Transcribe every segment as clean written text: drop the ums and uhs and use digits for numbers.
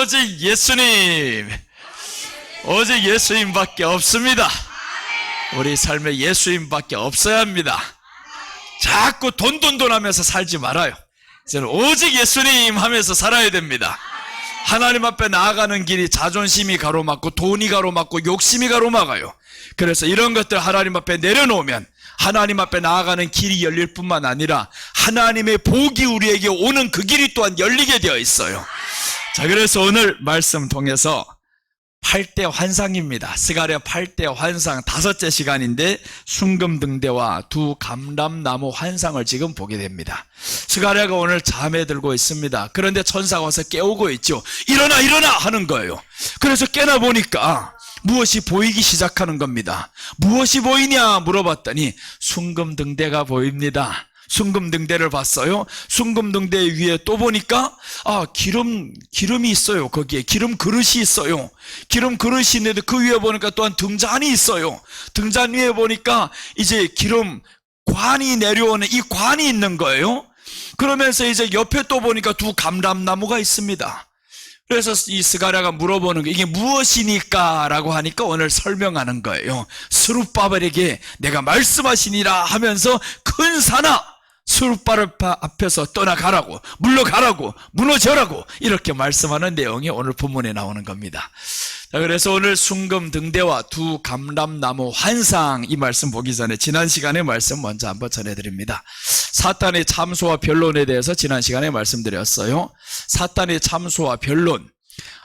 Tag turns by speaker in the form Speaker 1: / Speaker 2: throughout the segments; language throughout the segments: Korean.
Speaker 1: 오직 예수님, 오직 예수님밖에 없습니다. 우리 삶에 예수님밖에 없어야 합니다. 자꾸 돈 하면서 살지 말아요. 저는 오직 예수님 하면서 살아야 됩니다. 하나님 앞에 나아가는 길이 자존심이 가로막고 돈이 가로막고 욕심이 가로막아요. 그래서 이런 것들 하나님 앞에 내려놓으면 하나님 앞에 나아가는 길이 열릴 뿐만 아니라 하나님의 복이 우리에게 오는 그 길이 또한 열리게 되어 있어요. 자, 그래서 오늘 말씀 통해서 8대 환상입니다. 스가랴 8대 환상 5째 시간인데 순금등대와 두 감람나무 환상을 지금 보게 됩니다. 스가랴가 오늘 잠에 들고 있습니다. 그런데 천사가 와서 깨우고 있죠. 일어나 일어나 하는 거예요. 그래서 깨나 보니까 무엇이 보이기 시작하는 겁니다. 무엇이 보이냐 물어봤더니 순금등대가 보입니다. 순금등대를 봤어요. 순금등대 위에 또 보니까 기름이 있어요. 거기에 기름 그릇이 있어요. 기름 그릇이 있는데 그 위에 보니까 또한 등잔이 있어요. 등잔 위에 보니까 이제 기름 관이 내려오는 이 관이 있는 거예요. 그러면서 이제 옆에 또 보니까 두 감람나무가 있습니다. 그래서 이 스가랴가 물어보는 게 이게 무엇이니까 라고 하니까 오늘 설명하는 거예요. 스룹바벨에게 내가 말씀하시니라 하면서 큰 산아 스룹바벨 앞에서 떠나가라고, 물러가라고, 무너져라고 이렇게 말씀하는 내용이 오늘 본문에 나오는 겁니다. 자, 그래서 오늘 순금등대와 두 감람나무 환상 이 말씀 보기 전에 지난 시간에 말씀 먼저 한번 전해드립니다. 사탄의 참소와 변론에 대해서 지난 시간에 말씀드렸어요. 사탄의 참소와 변론,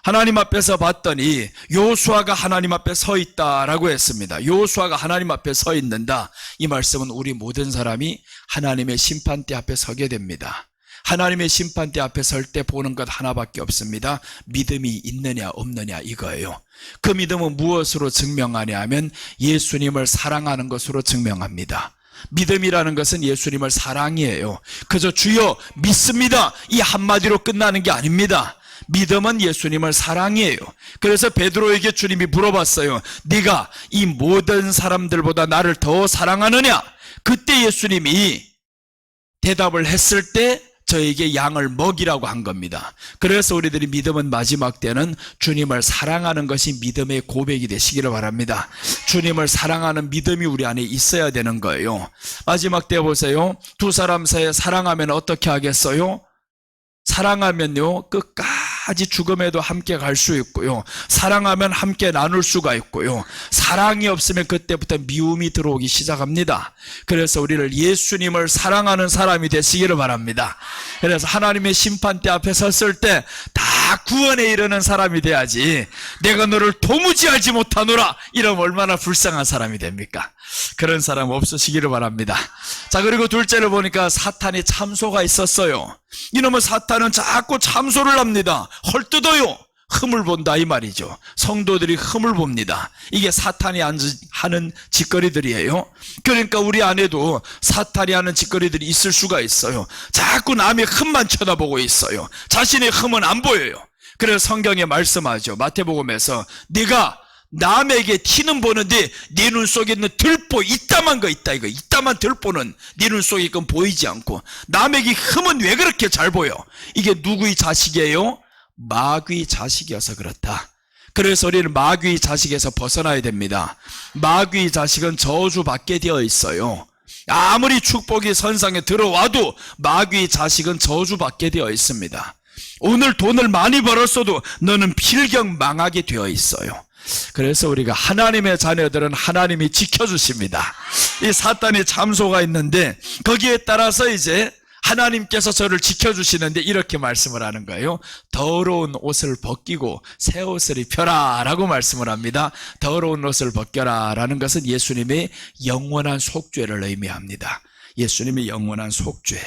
Speaker 1: 하나님 앞에서 봤더니 여호수아가 하나님 앞에 서 있다라고 했습니다. 여호수아가 하나님 앞에 서 있는다. 이 말씀은 우리 모든 사람이 하나님의 심판대 앞에 서게 됩니다. 하나님의 심판대 앞에 설 때 보는 것 하나밖에 없습니다. 믿음이 있느냐 없느냐 이거예요. 그 믿음은 무엇으로 증명하냐 하면 예수님을 사랑하는 것으로 증명합니다. 믿음이라는 것은 예수님을 사랑이에요. 그저 주여 믿습니다 이 한마디로 끝나는 게 아닙니다. 믿음은 예수님을 사랑이에요. 그래서 베드로에게 주님이 물어봤어요. 네가 이 모든 사람들보다 나를 더 사랑하느냐? 그때 예수님이 대답을 했을 때 저에게 양을 먹이라고 한 겁니다. 그래서 우리들이 믿음은 마지막 때는 주님을 사랑하는 것이 믿음의 고백이 되시기를 바랍니다. 주님을 사랑하는 믿음이 우리 안에 있어야 되는 거예요. 마지막 때 보세요. 두 사람 사이에 사랑하면 어떻게 하겠어요? 사랑하면요 끝까지 죽음에도 함께 갈 수 있고요, 사랑하면 함께 나눌 수가 있고요, 사랑이 없으면 그때부터 미움이 들어오기 시작합니다. 그래서 우리를 예수님을 사랑하는 사람이 되시기를 바랍니다. 그래서 하나님의 심판대 앞에 섰을 때 다 구원에 이르는 사람이 돼야지, 내가 너를 도무지 알지 못하노라 이러면 얼마나 불쌍한 사람이 됩니까? 그런 사람 없으시기를 바랍니다. 자, 그리고 둘째를 보니까 사탄의 참소가 있었어요. 이놈의 사탄은 자꾸 참소를 합니다. 헐뜯어요. 흠을 본다 이 말이죠. 성도들이 흠을 봅니다. 이게 사탄이 하는 짓거리들이에요. 그러니까 우리 안에도 사탄이 하는 짓거리들이 있을 수가 있어요. 자꾸 남의 흠만 쳐다보고 있어요. 자신의 흠은 안 보여요. 그래서 성경에 말씀하죠. 마태복음에서 네가 남에게 티는 보는데 네 눈 속에 있는 들보 이따만 거 있다, 이거 이따만 들보는 네 눈 속에 있건 보이지 않고, 남에게 흠은 왜 그렇게 잘 보여? 이게 누구의 자식이에요? 마귀의 자식이어서 그렇다. 그래서 우리는 마귀의 자식에서 벗어나야 됩니다. 마귀의 자식은 저주받게 되어 있어요. 아무리 축복이 선상에 들어와도 마귀의 자식은 저주받게 되어 있습니다. 오늘 돈을 많이 벌었어도 너는 필경 망하게 되어 있어요. 그래서 우리가 하나님의 자녀들은 하나님이 지켜주십니다. 이 사탄의 참소가 있는데 거기에 따라서 이제 하나님께서 저를 지켜주시는데 이렇게 말씀을 하는 거예요. 더러운 옷을 벗기고 새 옷을 입혀라 라고 말씀을 합니다. 더러운 옷을 벗겨라 라는 것은 예수님의 영원한 속죄를 의미합니다. 예수님의 영원한 속죄.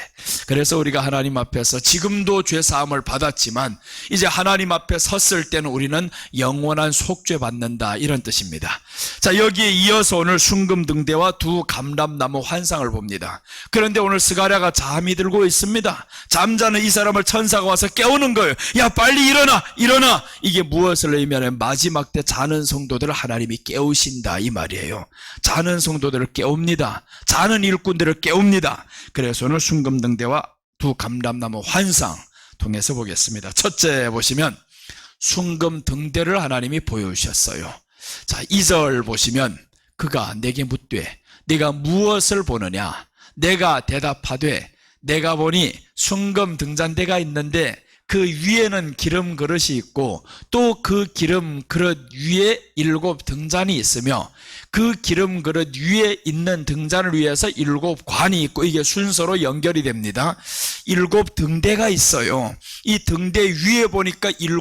Speaker 1: 그래서 우리가 하나님 앞에서 지금도 죄사함을 받았지만 이제 하나님 앞에 섰을 때는 우리는 영원한 속죄 받는다, 이런 뜻입니다. 자, 여기에 이어서 오늘 순금등대와 두 감람나무 환상을 봅니다. 그런데 오늘 스가랴가 잠이 들고 있습니다. 잠자는 이 사람을 천사가 와서 깨우는 거예요. 야, 빨리 일어나 일어나. 이게 무엇을 의미하냐면 마지막 때 자는 성도들을 하나님이 깨우신다 이 말이에요. 자는 성도들을 깨웁니다. 자는 일꾼들을 깨웁니다. 그래서 오늘 순금등대와 두 감람나무 환상 통해서 보겠습니다. 첫째 보시면 순금 등대를 하나님이 보여주셨어요. 자, 2절 보시면 그가 내게 묻되 네가 무엇을 보느냐? 내가 대답하되 내가 보니 순금 등잔대가 있는데 그 위에는 기름 그릇이 있고 또 그 기름 그릇 위에 7 등잔이 있으며 그 기름 그릇 위에 있는 등잔을 위해서 7 관이 있고 이게 순서로 연결이 됩니다. 7 등대가 있어요. 이 등대 위에 보니까 7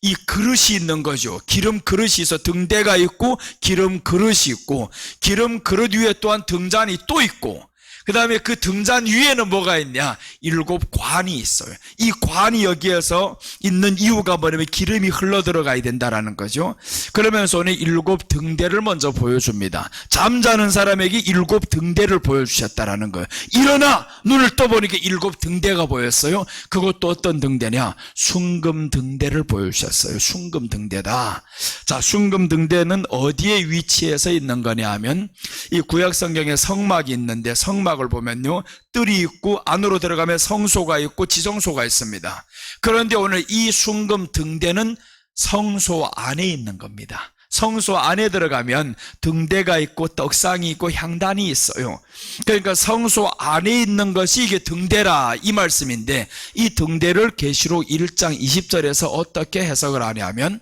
Speaker 1: 이 그릇이 있는 거죠. 기름 그릇이 있어 등대가 있고 기름 그릇이 있고 기름 그릇 위에 또한 등잔이 또 있고 그 다음에 그 등잔 위에는 뭐가 있냐? 7 관이 있어요. 이 관이 여기에서 있는 이유가 뭐냐면 기름이 흘러 들어가야 된다라는 거죠. 그러면서 오늘 7 등대를 먼저 보여줍니다. 잠자는 사람에게 7 등대를 보여주셨다라는 거예요. 일어나! 눈을 떠보니까 7 등대가 보였어요. 그것도 어떤 등대냐? 순금 등대를 보여주셨어요. 순금 등대다. 자, 순금 등대는 어디에 위치해서 있는 거냐 하면 이 구약 성경에 성막이 있는데 성막을 보면요 뜰이 있고 안으로 들어가면 성소가 있고 지성소가 있습니다. 그런데 오늘 이 순금 등대는 성소 안에 있는 겁니다. 성소 안에 들어가면 등대가 있고 떡상이 있고 향단이 있어요. 그러니까 성소 안에 있는 것이 이게 등대라 이 말씀인데 이 등대를 계시록 1장 20절에서 어떻게 해석을 하냐면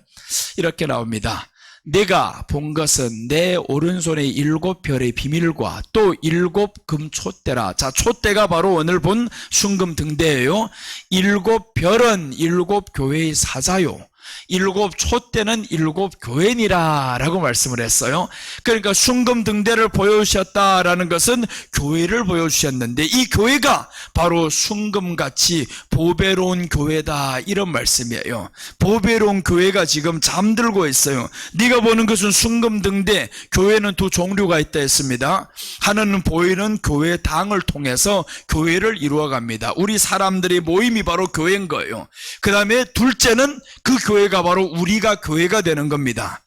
Speaker 1: 이렇게 나옵니다. 내가 본 것은 내 오른손에 7 별의 비밀과 또 7 금촛대라. 자, 촛대가 바로 오늘 본 순금 등대예요. 7 별은 7 교회의 사자요. 7 촛대는 7 교회니라 라고 말씀을 했어요. 그러니까 순금 등대를 보여주셨다라는 것은 교회를 보여주셨는데 이 교회가 바로 순금같이 보배로운 교회다 이런 말씀이에요. 보배로운 교회가 지금 잠들고 있어요. 네가 보는 것은 순금 등대, 교회는 두 종류가 있다 했습니다. 하나는 보이는 교회 당을 통해서 교회를 이루어갑니다. 우리 사람들의 모임이 바로 교회인 거예요. 그 다음에 둘째는 그 교회가 바로 우리가 교회가 되는 겁니다.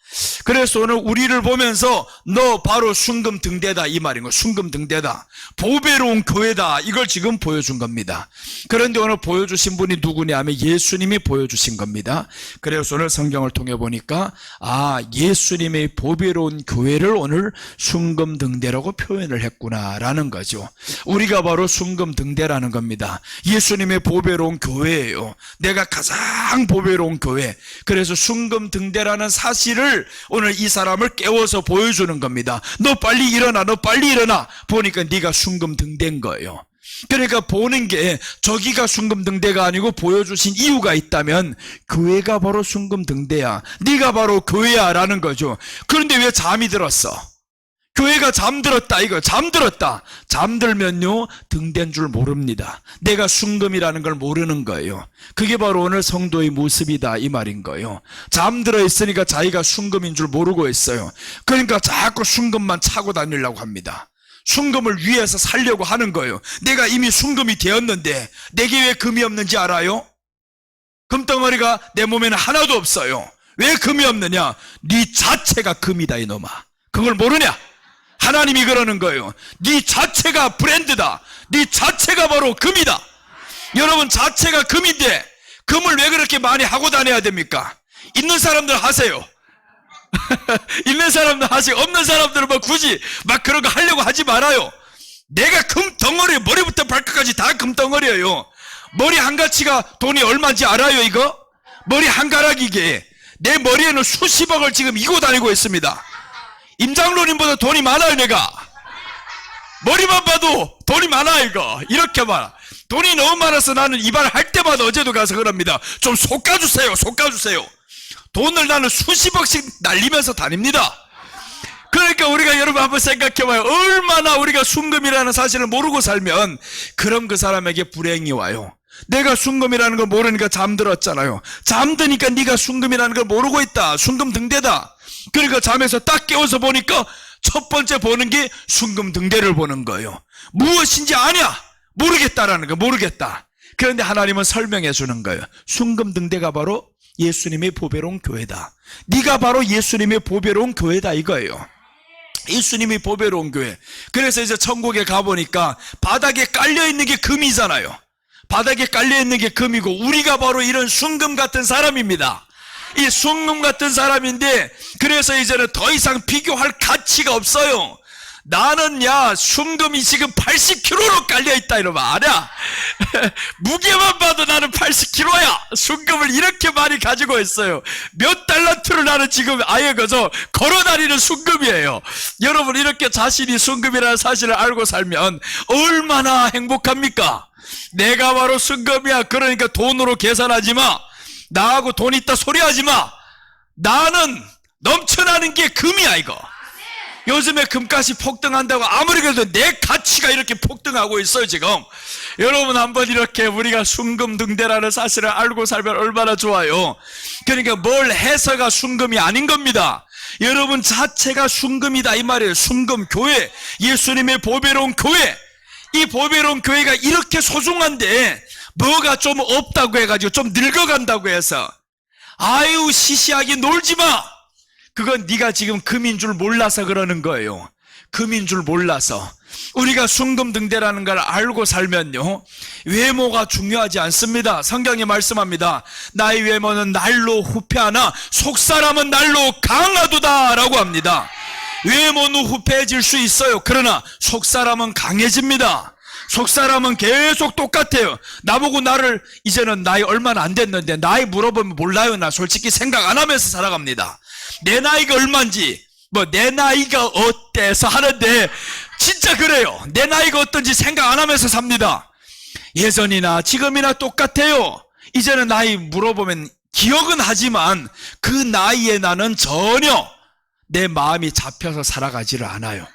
Speaker 1: 그래서 오늘 우리를 보면서 너 바로 순금 등대다 이 말인 거예요. 순금 등대다. 보배로운 교회다. 이걸 지금 보여준 겁니다. 그런데 오늘 보여주신 분이 누구냐 하면 예수님이 보여주신 겁니다. 그래서 오늘 성경을 통해 보니까 예수님의 보배로운 교회를 오늘 순금 등대라고 표현을 했구나라는 거죠. 우리가 바로 순금 등대라는 겁니다. 예수님의 보배로운 교회예요. 내가 가장 보배로운 교회. 그래서 순금 등대라는 사실을 오늘 이 사람을 깨워서 보여주는 겁니다. 너 빨리 일어나, 너 빨리 일어나. 보니까 네가 순금 등대인 거예요. 그러니까 보는 게 저기가 순금 등대가 아니고 보여주신 이유가 있다면 교회가 바로 순금 등대야. 네가 바로 교회야 라는 거죠. 그런데 왜 잠이 들었어? 교회가 잠들었다 이거. 잠들었다. 잠들면요 등대인 줄 모릅니다. 내가 순금이라는 걸 모르는 거예요. 그게 바로 오늘 성도의 모습이다 이 말인 거예요. 잠들어 있으니까 자기가 순금인 줄 모르고 있어요. 그러니까 자꾸 순금만 차고 다니려고 합니다. 순금을 위해서 살려고 하는 거예요. 내가 이미 순금이 되었는데 내게 왜 금이 없는지 알아요? 금덩어리가 내 몸에는 하나도 없어요. 왜 금이 없느냐? 네 자체가 금이다 이놈아. 그걸 모르냐? 하나님이 그러는 거예요. 네 자체가 브랜드다. 네 자체가 바로 금이다. 여러분 자체가 금인데 금을 왜 그렇게 많이 하고 다녀야 됩니까? 있는 사람들 하세요. 있는 사람들 하세요. 없는 사람들은 뭐 굳이 막 그런 거 하려고 하지 말아요. 내가 금덩어리 머리부터 발끝까지 다 금덩어리예요. 머리 한 가치가 돈이 얼마인지 알아요 이거? 머리 한 가락이게 내 머리에는 수십억을 지금 이고 다니고 있습니다. 임장로님보다 돈이 많아요 내가. 머리만 봐도 돈이 많아 이거. 이렇게 많아. 돈이 너무 많아서 나는 이발할 때마다 어제도 가서 그럽니다. 좀 솎아주세요. 솎아주세요. 돈을 나는 수십억씩 날리면서 다닙니다. 그러니까 우리가 여러분 한번 생각해봐요. 얼마나 우리가 순금이라는 사실을 모르고 살면 그럼 그 사람에게 불행이 와요. 내가 순금이라는 걸 모르니까 잠들었잖아요. 잠드니까 네가 순금이라는 걸 모르고 있다. 순금 등대다. 그러니까 잠에서 딱 깨워서 보니까 첫 번째 보는 게 순금 등대를 보는 거예요. 무엇인지 아냐? 모르겠다라는 거. 모르겠다. 그런데 하나님은 설명해 주는 거예요. 순금 등대가 바로 예수님의 보배로운 교회다. 네가 바로 예수님의 보배로운 교회다 이거예요. 예수님이 보배로운 교회. 그래서 이제 천국에 가보니까 바닥에 깔려있는 게 금이잖아요. 바닥에 깔려있는 게 금이고 우리가 바로 이런 순금 같은 사람입니다. 이 순금 같은 사람인데, 그래서 이제는 더 이상 비교할 가치가 없어요. 나는 순금이 지금 80kg로 깔려있다 이러면 아냐? 무게만 봐도 나는 80kg야. 순금을 이렇게 많이 가지고 있어요. 몇 달란트를 나는 지금 아예 그저 걸어다니는 순금이에요. 여러분, 이렇게 자신이 순금이라는 사실을 알고 살면 얼마나 행복합니까? 내가 바로 순금이야. 그러니까 돈으로 계산하지 마. 나하고 돈 있다 소리하지 마. 나는 넘쳐나는 게 금이야 이거. 요즘에 금값이 폭등한다고 아무리 그래도 내 가치가 이렇게 폭등하고 있어요 지금. 여러분, 한번 이렇게 우리가 순금등대라는 사실을 알고 살면 얼마나 좋아요. 그러니까 뭘 해서가 순금이 아닌 겁니다. 여러분 자체가 순금이다 이 말이에요. 순금 교회, 예수님의 보배로운 교회. 이 보배로운 교회가 이렇게 소중한데 뭐가 좀 없다고 해가지고 좀 늙어간다고 해서 아유 시시하게 놀지마. 그건 네가 지금 금인 줄 몰라서 그러는 거예요. 금인 줄 몰라서. 우리가 순금등대라는 걸 알고 살면요, 외모가 중요하지 않습니다. 성경이 말씀합니다. 나의 외모는 날로 후패하나 속사람은 날로 강하도다 라고 합니다. 외모는 후패해질 수 있어요. 그러나 속사람은 강해집니다. 속사람은 계속 똑같아요. 나보고 이제는 나이 얼마나 안 됐는데 나이 물어보면 몰라요. 나 솔직히 생각 안 하면서 살아갑니다. 내 나이가 얼마인지, 내 나이가 어때서 하는데 진짜 그래요. 내 나이가 어떤지 생각 안 하면서 삽니다. 예전이나 지금이나 똑같아요. 이제는 나이 물어보면 기억은 하지만 그 나이에 나는 전혀 내 마음이 잡혀서 살아가지를 않아요.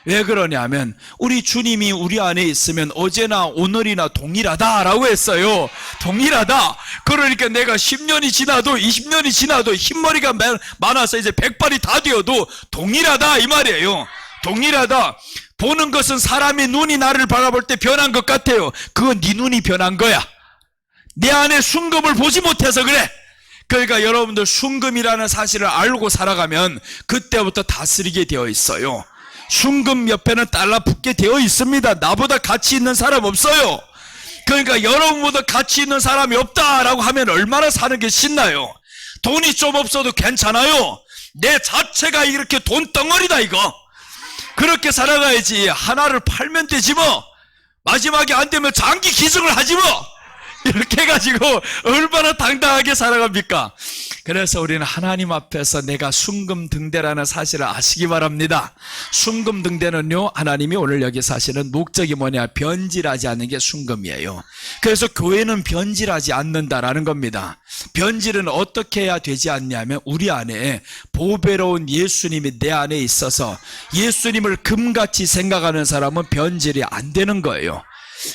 Speaker 1: 왜 그러냐면 우리 주님이 우리 안에 있으면 어제나 오늘이나 동일하다라고 했어요. 동일하다. 그러니까 내가 10년이 지나도 20년이 지나도 흰머리가 많아서 이제 백발이 다 되어도 동일하다 이 말이에요. 동일하다. 보는 것은 사람의 눈이 나를 바라볼 때 변한 것 같아요. 그건 네 눈이 변한 거야. 내 안에 순금을 보지 못해서 그래. 그러니까 여러분들 순금이라는 사실을 알고 살아가면 그때부터 다스리게 되어 있어요. 순금 옆에는 달러 붙게 되어 있습니다. 나보다 가치 있는 사람 없어요. 그러니까 여러분보다 가치 있는 사람이 없다라고 하면 얼마나 사는 게 신나요. 돈이 좀 없어도 괜찮아요. 내 자체가 이렇게 돈덩어리다 이거. 그렇게 살아가야지. 하나를 팔면 되지 뭐. 마지막에 안 되면 장기 기증을 하지 뭐. 이렇게 해가지고 얼마나 당당하게 살아갑니까? 그래서 우리는 하나님 앞에서 내가 순금등대라는 사실을 아시기 바랍니다. 순금등대는요, 하나님이 오늘 여기서 하시는 목적이 뭐냐? 변질하지 않는 게 순금이에요. 그래서 교회는 변질하지 않는다라는 겁니다. 변질은 어떻게 해야 되지 않냐면 우리 안에 보배로운 예수님이 내 안에 있어서 예수님을 금같이 생각하는 사람은 변질이 안 되는 거예요.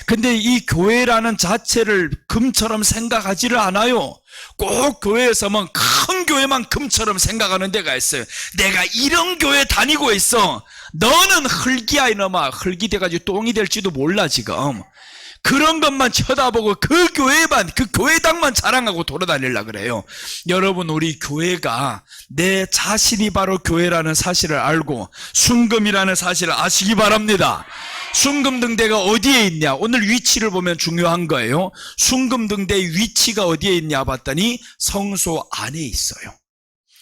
Speaker 1: 근데 이 교회라는 자체를 금처럼 생각하지를 않아요. 꼭 교회에서만 큰 교회만 금처럼 생각하는 데가 있어요. 내가 이런 교회 다니고 있어. 너는 흙이야 이놈아. 흙이 돼가지고 똥이 될지도 몰라 지금. 그런 것만 쳐다보고 그 교회만, 그 교회당만 자랑하고 돌아다니려고 그래요. 여러분, 우리 교회가 내 자신이 바로 교회라는 사실을 알고 순금이라는 사실을 아시기 바랍니다. 순금등대가 어디에 있냐? 오늘 위치를 보면 중요한 거예요. 순금등대의 위치가 어디에 있냐 봤더니 성소 안에 있어요.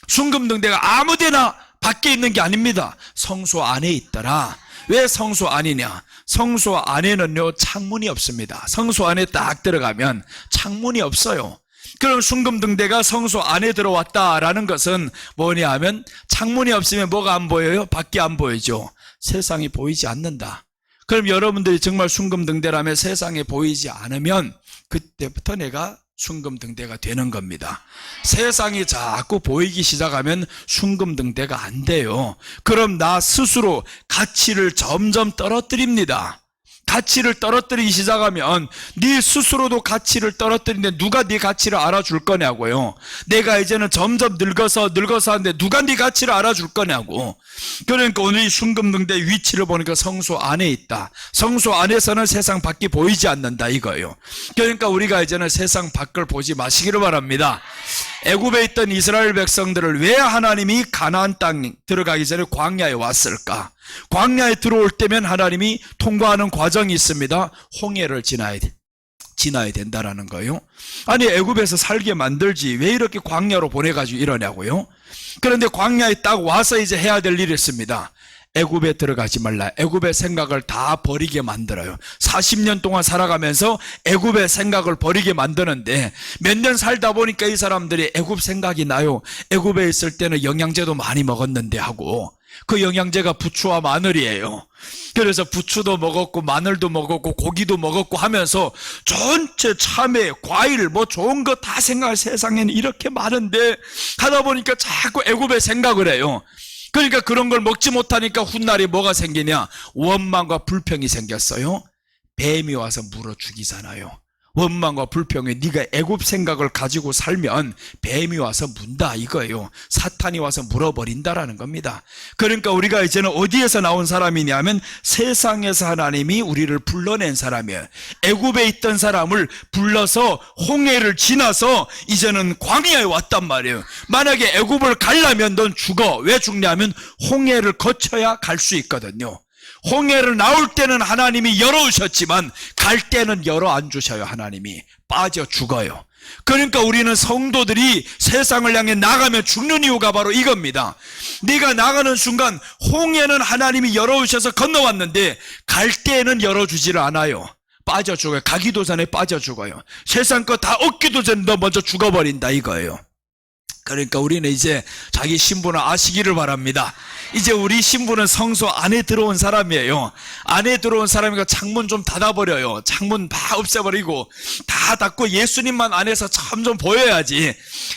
Speaker 1: 순금등대가 아무데나 밖에 있는 게 아닙니다. 성소 안에 있더라. 왜 성소 안이냐? 성소 안에는요, 창문이 없습니다. 성소 안에 딱 들어가면 창문이 없어요. 그럼 순금등대가 성소 안에 들어왔다라는 것은 뭐냐 하면 창문이 없으면 뭐가 안 보여요? 밖이 안 보이죠. 세상이 보이지 않는다. 그럼 여러분들이 정말 순금등대라면 세상에 보이지 않으면 그때부터 내가 순금등대가 되는 겁니다. 세상이 자꾸 보이기 시작하면 순금등대가 안 돼요. 그럼 나 스스로 가치를 점점 떨어뜨립니다. 가치를 떨어뜨리기 시작하면 네 스스로도 가치를 떨어뜨리는데 누가 네 가치를 알아줄 거냐고요. 내가 이제는 점점 늙어서 하는데 누가 네 가치를 알아줄 거냐고. 그러니까 오늘 이 순금등대 위치를 보니까 성소 안에 있다. 성소 안에서는 세상 밖이 보이지 않는다 이거예요. 그러니까 우리가 이제는 세상 밖을 보지 마시기를 바랍니다. 애굽에 있던 이스라엘 백성들을 왜 하나님이 가나안 땅 들어가기 전에 광야에 왔을까? 광야에 들어올 때면 하나님이 통과하는 과정이 있습니다. 홍해를 지나야 돼. 지나야 된다라는 거예요. 아니 애굽에서 살게 만들지 왜 이렇게 광야로 보내가지고 이러냐고요. 그런데 광야에 딱 와서 이제 해야 될 일이 있습니다. 애굽에 들어가지 말라. 애굽의 생각을 다 버리게 만들어요. 40년 동안 살아가면서 애굽의 생각을 버리게 만드는데 몇 년 살다 보니까 이 사람들이 애굽 생각이 나요. 애굽에 있을 때는 영양제도 많이 먹었는데 하고, 그 영양제가 부추와 마늘이에요. 그래서 부추도 먹었고 마늘도 먹었고 고기도 먹었고 하면서 전체 참외, 과일 뭐 좋은 거 다 생각할, 세상에는 이렇게 많은데 하다 보니까 자꾸 애굽의 생각을 해요. 그러니까 그런 걸 먹지 못하니까 훗날에 뭐가 생기냐? 원망과 불평이 생겼어요. 뱀이 와서 물어 죽이잖아요. 원망과 불평에 네가 애굽 생각을 가지고 살면 뱀이 와서 문다 이거예요. 사탄이 와서 물어버린다라는 겁니다. 그러니까 우리가 이제는 어디에서 나온 사람이냐면 세상에서 하나님이 우리를 불러낸 사람이에요. 애굽에 있던 사람을 불러서 홍해를 지나서 이제는 광야에 왔단 말이에요. 만약에 애굽을 가려면 넌 죽어. 왜 죽냐면 홍해를 거쳐야 갈 수 있거든요. 홍해를 나올 때는 하나님이 열어주셨지만 갈 때는 열어 안 주셔요. 하나님이 빠져 죽어요. 그러니까 우리는 성도들이 세상을 향해 나가면 죽는 이유가 바로 이겁니다. 네가 나가는 순간 홍해는 하나님이 열어주셔서 건너왔는데 갈 때는 열어주지를 않아요. 빠져 죽어요. 가기도 전에 빠져 죽어요. 세상 거 다 얻기도 전에 너 먼저 죽어버린다 이거예요. 그러니까 우리는 이제 자기 신분을 아시기를 바랍니다. 이제 우리 신분은 성소 안에 들어온 사람이에요. 안에 들어온 사람이니까 창문 좀 닫아버려요. 창문 다 없애버리고 다 닫고 예수님만 안에서 점점 보여야지.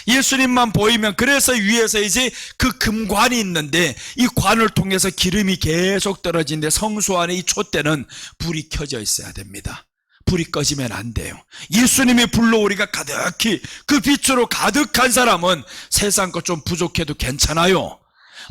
Speaker 1: 예수님만 보이면, 그래서 위에서 이제 그 금관이 있는데 이 관을 통해서 기름이 계속 떨어지는데 성소 안에 이 촛대는 불이 켜져 있어야 됩니다. 불이 꺼지면 안 돼요. 예수님의 불로 우리가 가득히 그 빛으로 가득한 사람은 세상 것 좀 부족해도 괜찮아요.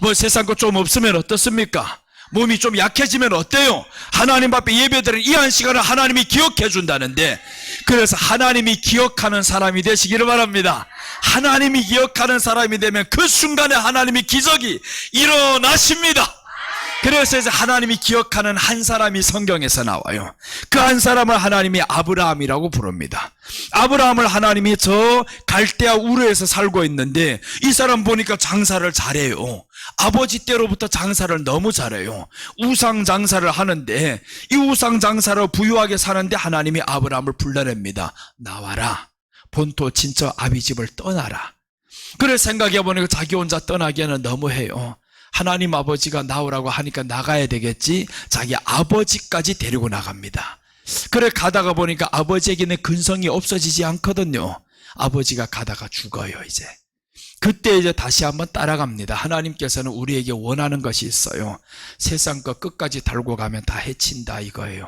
Speaker 1: 뭐 세상 것 좀 없으면 어떻습니까? 몸이 좀 약해지면 어때요? 하나님 앞에 예배드리는 이 한 시간을 하나님이 기억해 준다는데, 그래서 하나님이 기억하는 사람이 되시기를 바랍니다. 하나님이 기억하는 사람이 되면 그 순간에 하나님의 기적이 일어나십니다. 그래서 이제 하나님이 기억하는 한 사람이 성경에서 나와요. 그 한 사람을 하나님이 아브라함이라고 부릅니다. 아브라함을 하나님이 저 갈대아 우르에서 살고 있는데 이 사람 보니까 장사를 잘해요. 아버지 때로부터 장사를 너무 잘해요. 우상 장사를 하는데 이 우상 장사로 부유하게 사는데 하나님이 아브라함을 불러냅니다. 나와라. 본토 친척 아비집을 떠나라. 그래 생각해보니까 자기 혼자 떠나기에는 너무해요. 하나님 아버지가 나오라고 하니까 나가야 되겠지. 자기 아버지까지 데리고 나갑니다. 그래 가다가 보니까 아버지에게는 근성이 없어지지 않거든요. 아버지가 가다가 죽어요. 이제 그때 이제 다시 한번 따라갑니다. 하나님께서는 우리에게 원하는 것이 있어요. 세상 것 끝까지 달고 가면 다 해친다 이거예요.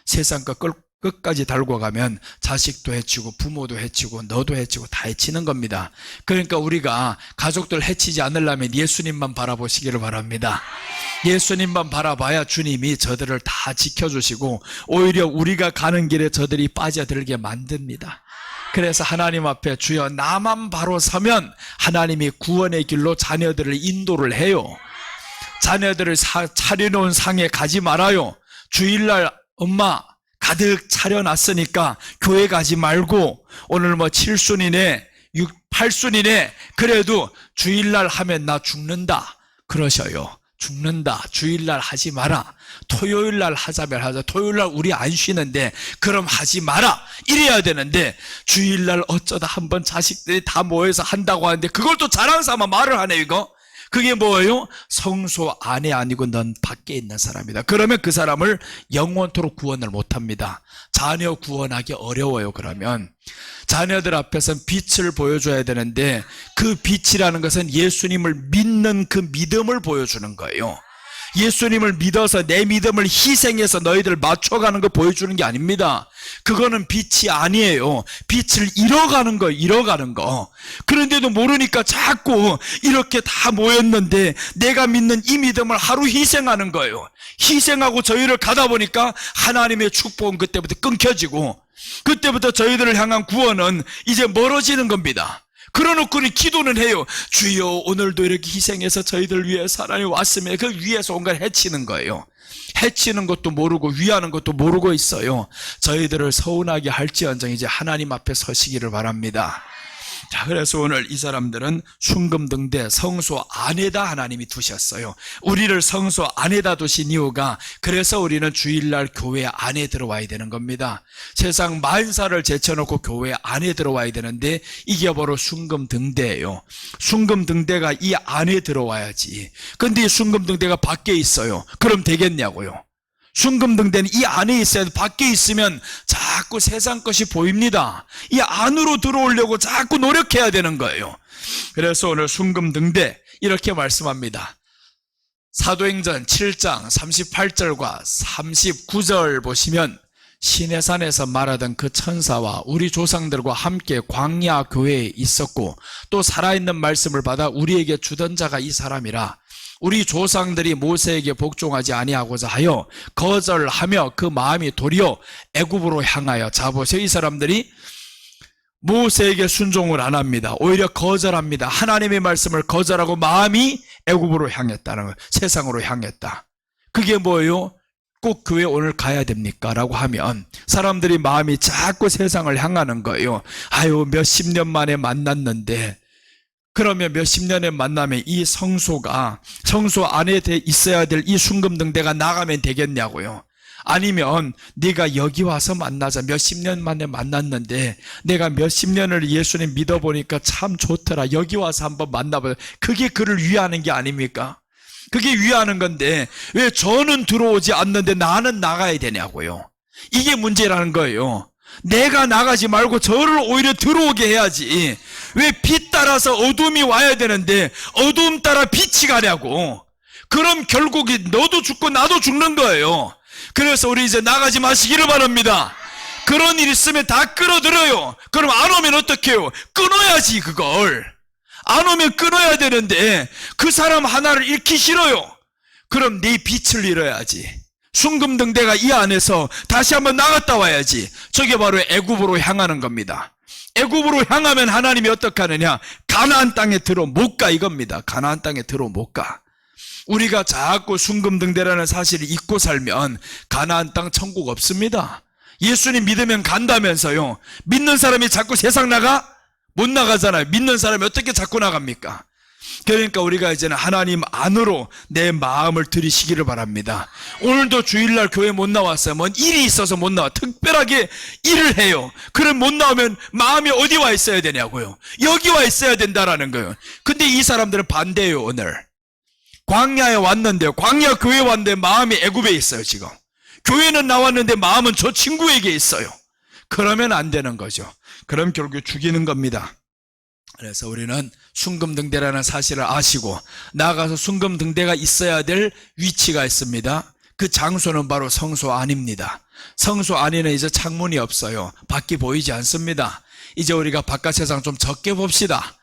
Speaker 1: 세상 것 끝까지 달고 가면 자식도 해치고 부모도 해치고 너도 해치고 다 해치는 겁니다. 그러니까 우리가 가족들 해치지 않으려면 예수님만 바라보시기를 바랍니다. 예수님만 바라봐야 주님이 저들을 다 지켜주시고 오히려 우리가 가는 길에 저들이 빠져들게 만듭니다. 그래서 하나님 앞에 주여 나만 바로 서면 하나님이 구원의 길로 자녀들을 인도를 해요. 자녀들을 차려놓은 상에 가지 말아요. 주일날 엄마 가득 차려놨으니까 교회 가지 말고 오늘 뭐 7순이네 8순이네 그래도 주일날 하면 나 죽는다 그러셔요. 죽는다. 주일날 하지 마라. 토요일날 하자면 하자. 토요일날 우리 안 쉬는데 그럼 하지 마라. 이래야 되는데 주일날 어쩌다 한번 자식들이 다 모여서 한다고 하는데 그걸 또 자랑 삼아 말을 하네 이거. 그게 뭐예요? 성소 안에 아니고 넌 밖에 있는 사람이다. 그러면 그 사람을 영원토록 구원을 못합니다. 자녀 구원하기 어려워요. 그러면 자녀들 앞에서는 빛을 보여줘야 되는데 그 빛이라는 것은 예수님을 믿는 그 믿음을 보여주는 거예요. 예수님을 믿어서 내 믿음을 희생해서 너희들 맞춰가는 거 보여주는 게 아닙니다. 그거는 빛이 아니에요. 빛을 잃어가는 거, 잃어가는 거. 그런데도 모르니까 자꾸 이렇게 다 모였는데 내가 믿는 이 믿음을 하루 희생하는 거예요. 희생하고 저희를 가다 보니까 하나님의 축복은 그때부터 끊겨지고 그때부터 저희들을 향한 구원은 이제 멀어지는 겁니다. 그러놓고는 기도는 해요. 주여, 오늘도 이렇게 희생해서 저희들 위해서 하나님 왔으면 그 위에서 온갖 해치는 거예요. 해치는 것도 모르고 위하는 것도 모르고 있어요. 저희들을 서운하게 할지언정 이제 하나님 앞에 서시기를 바랍니다. 자, 그래서 오늘 이 사람들은 순금등대 성소 안에다 하나님이 두셨어요. 우리를 성소 안에다 두신 이유가, 그래서 우리는 주일날 교회 안에 들어와야 되는 겁니다. 세상 만사를 제쳐놓고 교회 안에 들어와야 되는데 이게 바로 순금등대예요. 순금등대가 이 안에 들어와야지. 근데 이 순금등대가 밖에 있어요. 그럼 되겠냐고요. 순금등대는 이 안에 있어야 돼. 밖에 있으면 자꾸 세상 것이 보입니다. 이 안으로 들어오려고 자꾸 노력해야 되는 거예요. 그래서 오늘 순금등대 이렇게 말씀합니다. 사도행전 7장 38절과 39절 보시면 시내산에서 말하던 그 천사와 우리 조상들과 함께 광야 교회에 있었고 또 살아있는 말씀을 받아 우리에게 주던 자가 이 사람이라. 우리 조상들이 모세에게 복종하지 아니하고자 하여 거절하며 그 마음이 도리어 애굽으로 향하여. 자 보세요. 이 사람들이 모세에게 순종을 안 합니다. 오히려 거절합니다. 하나님의 말씀을 거절하고 마음이 애굽으로 향했다는 거예요. 세상으로 향했다. 그게 뭐예요? 꼭 교회 오늘 가야 됩니까? 라고 하면 사람들이 마음이 자꾸 세상을 향하는 거예요. 아유, 몇십 년 만에 만났는데, 그러면 몇십 년에 만나면 이 성소 안에 있어야 될 이 순금등대가 나가면 되겠냐고요. 아니면 네가 여기 와서 만나자. 몇십 년 만에 만났는데 내가 몇십 년을 예수님 믿어보니까 참 좋더라. 여기 와서 한번 만나보자. 그게 그를 위하는 게 아닙니까? 그게 위하는 건데 왜 저는 들어오지 않는데 나는 나가야 되냐고요. 이게 문제라는 거예요. 내가 나가지 말고 저를 오히려 들어오게 해야지. 왜 빛 따라서 어둠이 와야 되는데 어둠 따라 빛이 가냐고. 그럼 결국에 너도 죽고 나도 죽는 거예요. 그래서 우리 이제 나가지 마시기를 바랍니다. 그런 일 있으면 다 끌어들여요. 그럼 안 오면 어떡해요? 끊어야지. 그걸 안 오면 끊어야 되는데 그 사람 하나를 잃기 싫어요. 그럼 네 빛을 잃어야지. 순금등대가 이 안에서 다시 한번 나갔다 와야지. 저게 바로 애굽으로 향하는 겁니다. 애굽으로 향하면 하나님이 어떻게 하느냐? 가나안 땅에 들어 못 가 이겁니다. 가나안 땅에 들어 못 가. 우리가 자꾸 순금등대라는 사실을 잊고 살면 가나안 땅 천국 없습니다. 예수님 믿으면 간다면서요. 믿는 사람이 자꾸 세상 나가? 못 나가잖아요. 믿는 사람이 어떻게 자꾸 나갑니까? 그러니까 우리가 이제는 하나님 안으로 내 마음을 들이시기를 바랍니다. 오늘도 주일날 교회 못 나왔어요. 뭔 일이 있어서 못 나와. 특별하게 일을 해요. 그럼 못 나오면 마음이 어디 와 있어야 되냐고요. 여기 와 있어야 된다라는 거예요. 근데 이 사람들은 반대예요. 오늘 광야에 왔는데요. 광야 교회에 왔는데 마음이 애굽에 있어요. 지금 교회는 나왔는데 마음은 저 친구에게 있어요. 그러면 안 되는 거죠. 그럼 결국 죽이는 겁니다. 그래서 우리는 순금등대라는 사실을 아시고 나가서 순금등대가 있어야 될 위치가 있습니다. 그 장소는 바로 성소 안입니다. 성소 안에는 이제 창문이 없어요. 밖이 보이지 않습니다. 이제 우리가 바깥 세상 좀 적게 봅시다.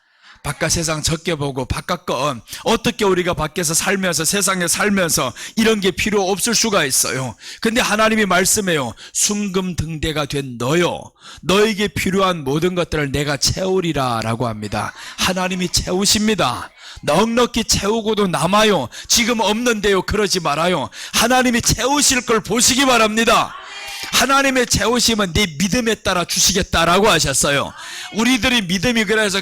Speaker 1: 바깥 세상 적게 보고 바깥 건 어떻게 우리가 밖에서 살면서 세상에 살면서 이런 게 필요 없을 수가 있어요. 근데 하나님이 말씀해요. 순금등대가 된 너요, 너에게 필요한 모든 것들을 내가 채우리라 라고 합니다. 하나님이 채우십니다. 넉넉히 채우고도 남아요. 지금 없는데요. 그러지 말아요. 하나님이 채우실 걸 보시기 바랍니다. 하나님의 채우심은 네 믿음에 따라 주시겠다라고 하셨어요. 우리들이 믿음이 그래서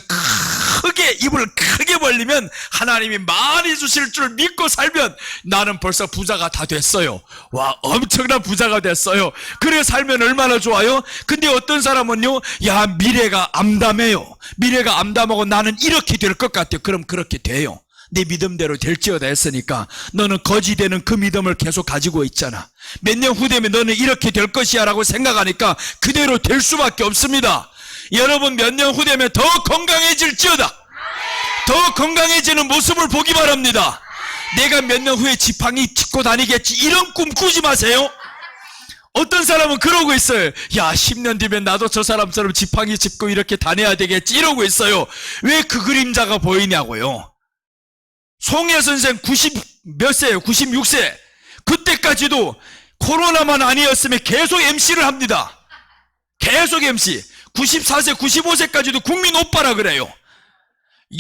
Speaker 1: 크게 입을 크게 벌리면 하나님이 많이 주실 줄 믿고 살면 나는 벌써 부자가 다 됐어요. 와, 엄청난 부자가 됐어요. 그래 살면 얼마나 좋아요? 근데 어떤 사람은요, 야, 미래가 암담해요. 미래가 암담하고 나는 이렇게 될 것 같아요. 그럼 그렇게 돼요. 네 믿음대로 될지어다 했으니까 너는 거지되는 그 믿음을 계속 가지고 있잖아. 몇 년 후되면 너는 이렇게 될 것이야 라고 생각하니까 그대로 될 수밖에 없습니다. 여러분 몇 년 후되면 더 건강해질지어다. 더 건강해지는 모습을 보기 바랍니다. 내가 몇 년 후에 지팡이 짚고 다니겠지 이런 꿈 꾸지 마세요. 어떤 사람은 그러고 있어요. 야, 10년 뒤면 나도 저 사람처럼 지팡이 짚고 이렇게 다녀야 되겠지 이러고 있어요. 왜 그 그림자가 보이냐고요. 송혜 선생 90 몇 세예요? 96세. 그때까지도 코로나만 아니었으면 계속 MC를 합니다. 계속 MC. 94세, 95세까지도 국민 오빠라 그래요.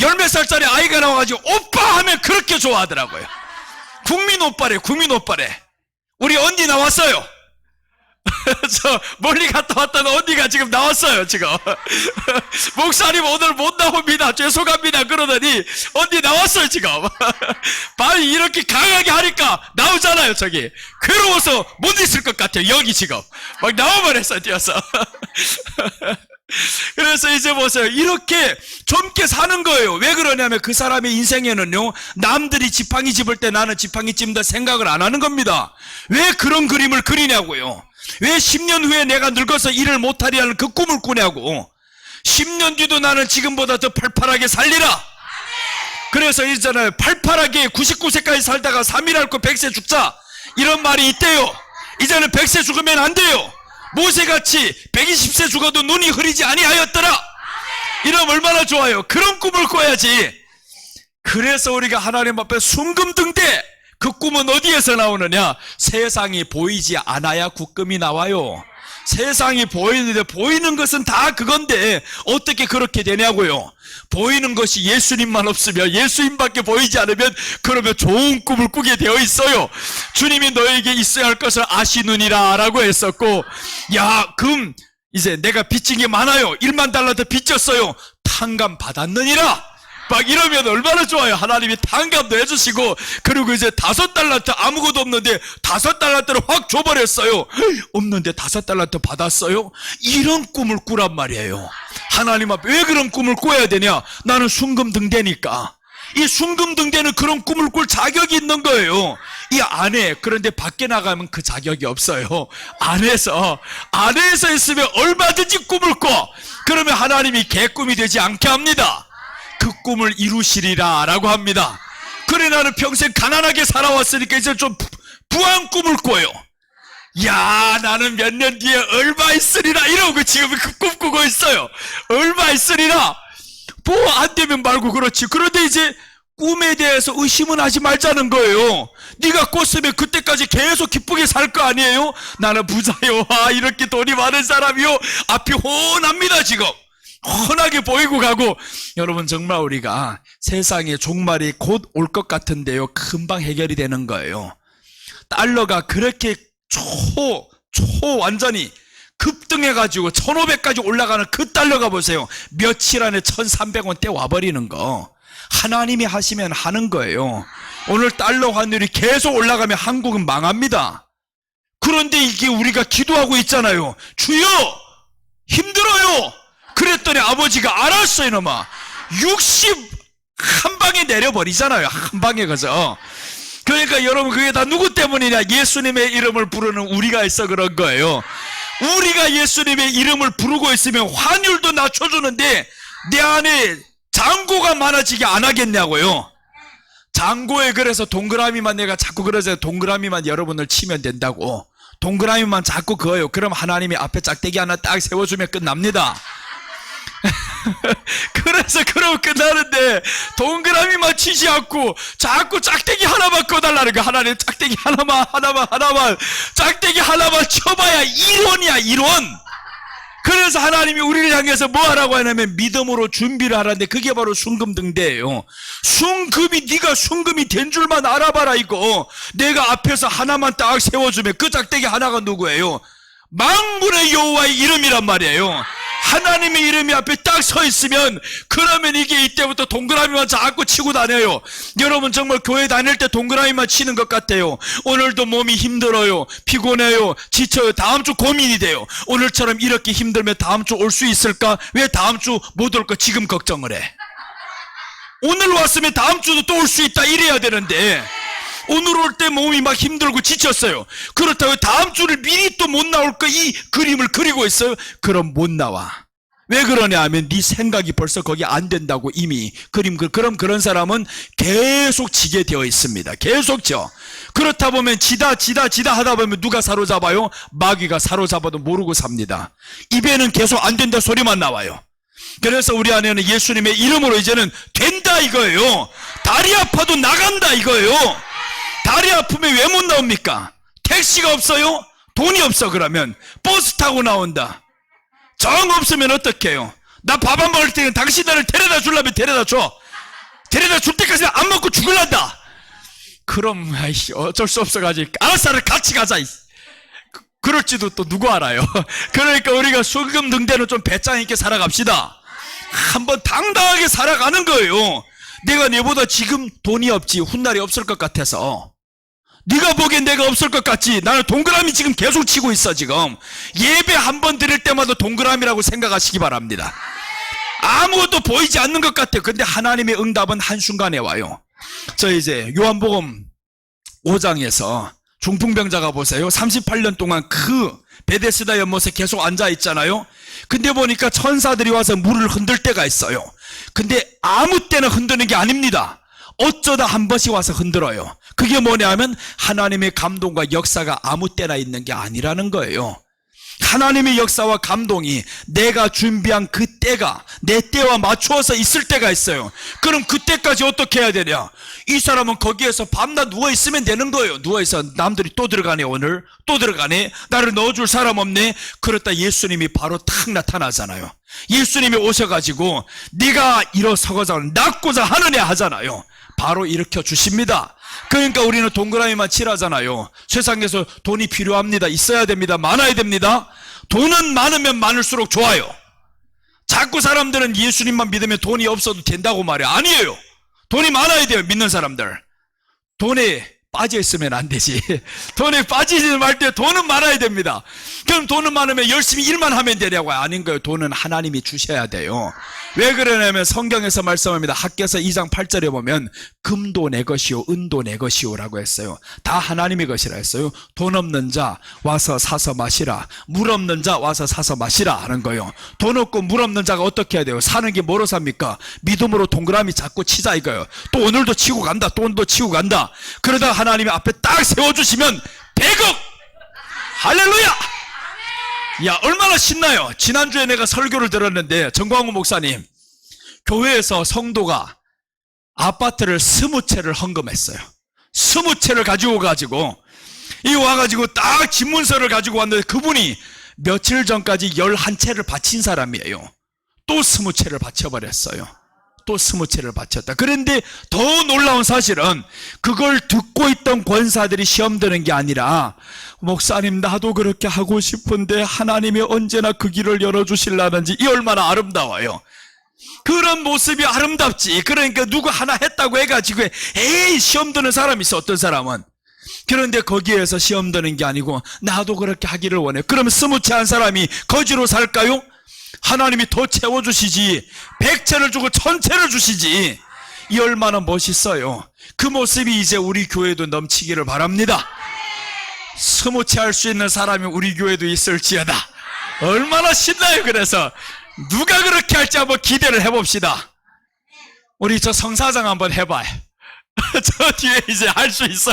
Speaker 1: 열 몇 살짜리 아이가 나와가지고 오빠 하면 그렇게 좋아하더라고요. 국민 오빠래, 국민 오빠래. 우리 언니 나왔어요. 저 멀리 갔다 왔던 언니가 지금 나왔어요. 지금 목사님 오늘 못 나옵니다, 죄송합니다 그러더니 언니 나왔어요. 지금 말이 이렇게 강하게 하니까 나오잖아요. 저기 괴로워서 못 있을 것 같아요. 여기 지금 막 나와버렸어요, 뛰어서. 그래서 이제 보세요, 이렇게 젊게 사는 거예요. 왜 그러냐면 그 사람의 인생에는요, 남들이 지팡이 집을 때 나는 지팡이 찝는다 생각을 안 하는 겁니다. 왜 그런 그림을 그리냐고요. 왜 10년 후에 내가 늙어서 일을 못하리라는 그 꿈을 꾸냐고. 10년 뒤도 나는 지금보다 더 팔팔하게 살리라. 그래서 있잖아요, 팔팔하게 99세까지 살다가 3일 앓고 100세 죽자, 이런 말이 있대요. 이제는 100세 죽으면 안 돼요. 모세같이 120세 죽어도 눈이 흐리지 아니하였더라. 이러면 얼마나 좋아요. 그런 꿈을 꿔야지. 그래서 우리가 하나님 앞에 순금등대, 그 꿈은 어디에서 나오느냐? 세상이 보이지 않아야 국금이 나와요. 세상이 보이는데, 보이는 것은 다 그건데 어떻게 그렇게 되냐고요. 보이는 것이 예수님만 없으면, 예수님밖에 보이지 않으면 그러면 좋은 꿈을 꾸게 되어 있어요. 주님이 너에게 있어야 할 것을 아시느니라 라고 했었고, 야 금 이제 내가 빚진 게 많아요. 1만 달러 빚졌어요. 탕감 받았느니라. 막 이러면 얼마나 좋아요. 하나님이 탕감도 해주시고, 그리고 이제 5달란트 아무것도 없는데 5달란트를 확 줘버렸어요. 없는데 5달란트 받았어요. 이런 꿈을 꾸란 말이에요. 하나님 앞에 왜 그런 꿈을 꿔야 되냐? 나는 순금등대니까. 이 순금등대는 그런 꿈을 꿀 자격이 있는 거예요. 이 안에. 그런데 밖에 나가면 그 자격이 없어요. 안에서 있으면 얼마든지 꿈을 꿔. 그러면 하나님이 개꿈이 되지 않게 합니다. 그 꿈을 이루시리라 라고 합니다. 그래, 나는 평생 가난하게 살아왔으니까 이제 좀 부한 꿈을 꿔요. 야, 나는 몇 년 뒤에 얼마 있으리라 이러고 지금 그 꿈 꾸고 있어요. 얼마 있으리라. 뭐 안 되면 말고 그렇지. 그런데 이제 꿈에 대해서 의심은 하지 말자는 거예요. 네가 꿨으면 그때까지 계속 기쁘게 살 거 아니에요? 나는 부자요. 아, 이렇게 돈이 많은 사람이요. 앞이 훤합니다. 지금 훤하게 보이고 가고. 여러분, 정말 우리가 세상에 종말이 곧 올 것 같은데요, 금방 해결이 되는 거예요. 달러가 그렇게 완전히 급등해가지고 1500까지 올라가는 그 달러가 보세요. 며칠 안에 1300원대 와버리는 거. 하나님이 하시면 하는 거예요. 오늘 달러 환율이 계속 올라가면 한국은 망합니다. 그런데 이게 우리가 기도하고 있잖아요. 주여, 힘들어요. 그랬더니 아버지가 알았어 이놈아. 60 한 방에 내려버리잖아요. 한 방에 가서. 그러니까 여러분, 그게 다 누구 때문이냐? 예수님의 이름을 부르는 우리가 있어 그런 거예요. 우리가 예수님의 이름을 부르고 있으면 환율도 낮춰주는데 내 안에 잔고가 많아지게 안 하겠냐고요. 잔고에 그래서 동그라미만, 내가 자꾸 그러세요. 동그라미만 여러분을 치면 된다고. 동그라미만 자꾸 그어요. 그럼 하나님이 앞에 짝대기 하나 딱 세워주면 끝납니다. 그래서 그러면 끝나는데 동그라미만 치지 않고 자꾸 짝대기 하나만 꺼달라는 거. 하나님 짝대기 하나만 짝대기 하나만 쳐봐야 1원이야 1원. 그래서 하나님이 우리를 향해서 뭐 하라고 하냐면 믿음으로 준비를 하라는데, 그게 바로 순금등대예요. 순금이, 네가 순금이 된 줄만 알아봐라 이거. 내가 앞에서 하나만 딱 세워주면 그 짝대기 하나가 누구예요? 만군의 여호와의 이름이란 말이에요. 하나님의 이름이 앞에 딱 서 있으면, 그러면 이게 이때부터 동그라미만 자꾸 치고 다녀요. 여러분, 정말 교회 다닐 때 동그라미만 치는 것 같아요. 오늘도 몸이 힘들어요, 피곤해요, 지쳐요. 다음 주 고민이 돼요. 오늘처럼 이렇게 힘들면 다음 주 올 수 있을까? 왜 다음 주 못 올까? 지금 걱정을 해. 오늘 왔으면 다음 주도 또 올 수 있다 이래야 되는데, 오늘 올 때 몸이 막 힘들고 지쳤어요. 그렇다고 다음 주를 미리 또 못 나올까? 이 그림을 그리고 있어요. 그럼 못 나와. 왜 그러냐 하면 네 생각이 벌써 거기 안 된다고 이미 그럼 그런 사람은 계속 지게 되어 있습니다. 계속 져. 그렇다 보면 지다 하다 보면 누가 사로잡아요? 마귀가 사로잡아도 모르고 삽니다. 입에는 계속 안 된다 소리만 나와요. 그래서 우리 안에는 예수님의 이름으로 이제는 된다 이거예요. 다리 아파도 나간다 이거예요. 다리 아프면 왜 못 나옵니까? 택시가 없어요? 돈이 없어. 그러면 버스 타고 나온다. 정 없으면 어떡해요? 나 밥 안 먹을 때는 당신 나를 데려다 주려면 데려다 줘. 데려다 줄 때까지 안 먹고 죽을란다. 그럼 아이씨 어쩔 수 없어가지고 알았어 같이 가자. 그럴지도 또 누구 알아요. 그러니까 우리가 순금등대로 좀 배짱 있게 살아갑시다. 한번 당당하게 살아가는 거예요. 내가 내보다 지금 돈이 없지 훗날이 없을 것 같아서, 네가 보기엔 내가 없을 것 같지, 나는 동그라미 지금 계속 치고 있어. 지금 예배 한 번 드릴 때마다 동그라미라고 생각하시기 바랍니다. 아무것도 보이지 않는 것 같아요. 근데 하나님의 응답은 한순간에 와요. 저 이제 요한복음 5장에서 중풍병자가 보세요. 38년 동안 그 베데스다 연못에 계속 앉아 있잖아요. 근데 보니까 천사들이 와서 물을 흔들 때가 있어요. 근데 아무 때나 흔드는 게 아닙니다. 어쩌다 한 번씩 와서 흔들어요. 그게 뭐냐면 하나님의 감동과 역사가 아무 때나 있는 게 아니라는 거예요. 하나님의 역사와 감동이 내가 준비한 그 때가 내 때와 맞추어서 있을 때가 있어요. 그럼 그때까지 어떻게 해야 되냐? 이 사람은 거기에서 밤낮 누워있으면 되는 거예요. 누워있어. 남들이 또 들어가네. 오늘 또 들어가네. 나를 넣어줄 사람 없네. 그렇다 예수님이 바로 탁 나타나잖아요. 예수님이 오셔가지고 네가 일어서고자 낫고자 하느냐 하잖아요. 바로 일으켜 주십니다. 그러니까 우리는 동그라미만 칠하잖아요. 세상에서 돈이 필요합니다. 있어야 됩니다. 많아야 됩니다. 돈은 많으면 많을수록 좋아요. 자꾸 사람들은 예수님만 믿으면 돈이 없어도 된다고 말해. 아니에요. 돈이 많아야 돼요. 믿는 사람들. 돈에 빠져 있으면 안 되지. 돈에 빠지지 말 때 돈은 많아야 됩니다. 그럼 돈은 많으면 열심히 일만 하면 되냐고요? 아닌 거예요. 돈은 하나님이 주셔야 돼요. 왜 그러냐면 성경에서 말씀합니다. 학개서 2장 8절에 보면 금도 내 것이요 은도 내 것이요 라고 했어요. 다 하나님의 것이라 했어요. 돈 없는 자 와서 사서 마시라. 물 없는 자 와서 사서 마시라 하는 거예요. 돈 없고 물 없는 자가 어떻게 해야 돼요? 사는 게 뭐로 삽니까? 믿음으로 동그라미 잡고 치자 이거예요. 또 오늘도 치고 간다. 또 오늘도 치고 간다. 그러다 하나님이 앞에 딱 세워주시면 100억! 할렐루야! 야, 얼마나 신나요? 지난주에 내가 설교를 들었는데 정광훈 목사님, 교회에서 성도가 아파트를 20채를 헌금했어요. 20채를 가지고 이 와가지고 딱 집문서를 가지고 왔는데 그분이 며칠 전까지 11채를 바친 사람이에요. 또 20채를 바쳐버렸어요. 또 20채를 바쳤다. 그런데 더 놀라운 사실은 그걸 듣고 있던 권사들이 시험 드는 게 아니라, 목사님 나도 그렇게 하고 싶은데 하나님이 언제나 그 길을 열어주실라는지, 이 얼마나 아름다워요. 그런 모습이 아름답지. 그러니까 누구 하나 했다고 해가지고 에이 시험 드는 사람이 있어. 어떤 사람은. 그런데 거기에서 시험 드는 게 아니고 나도 그렇게 하기를 원해. 그러면 20채 한 사람이 거지로 살까요? 하나님이 더 채워주시지. 100채를 주고 1000채를 주시지. 이 얼마나 멋있어요. 그 모습이 이제 우리 교회도 넘치기를 바랍니다. 20채 할 수 있는 사람이 우리 교회도 있을지어다. 얼마나 신나요. 그래서 누가 그렇게 할지 한번 기대를 해봅시다. 우리 저 성사장 한번 해봐요. 저 뒤에 이제 할 수 있어.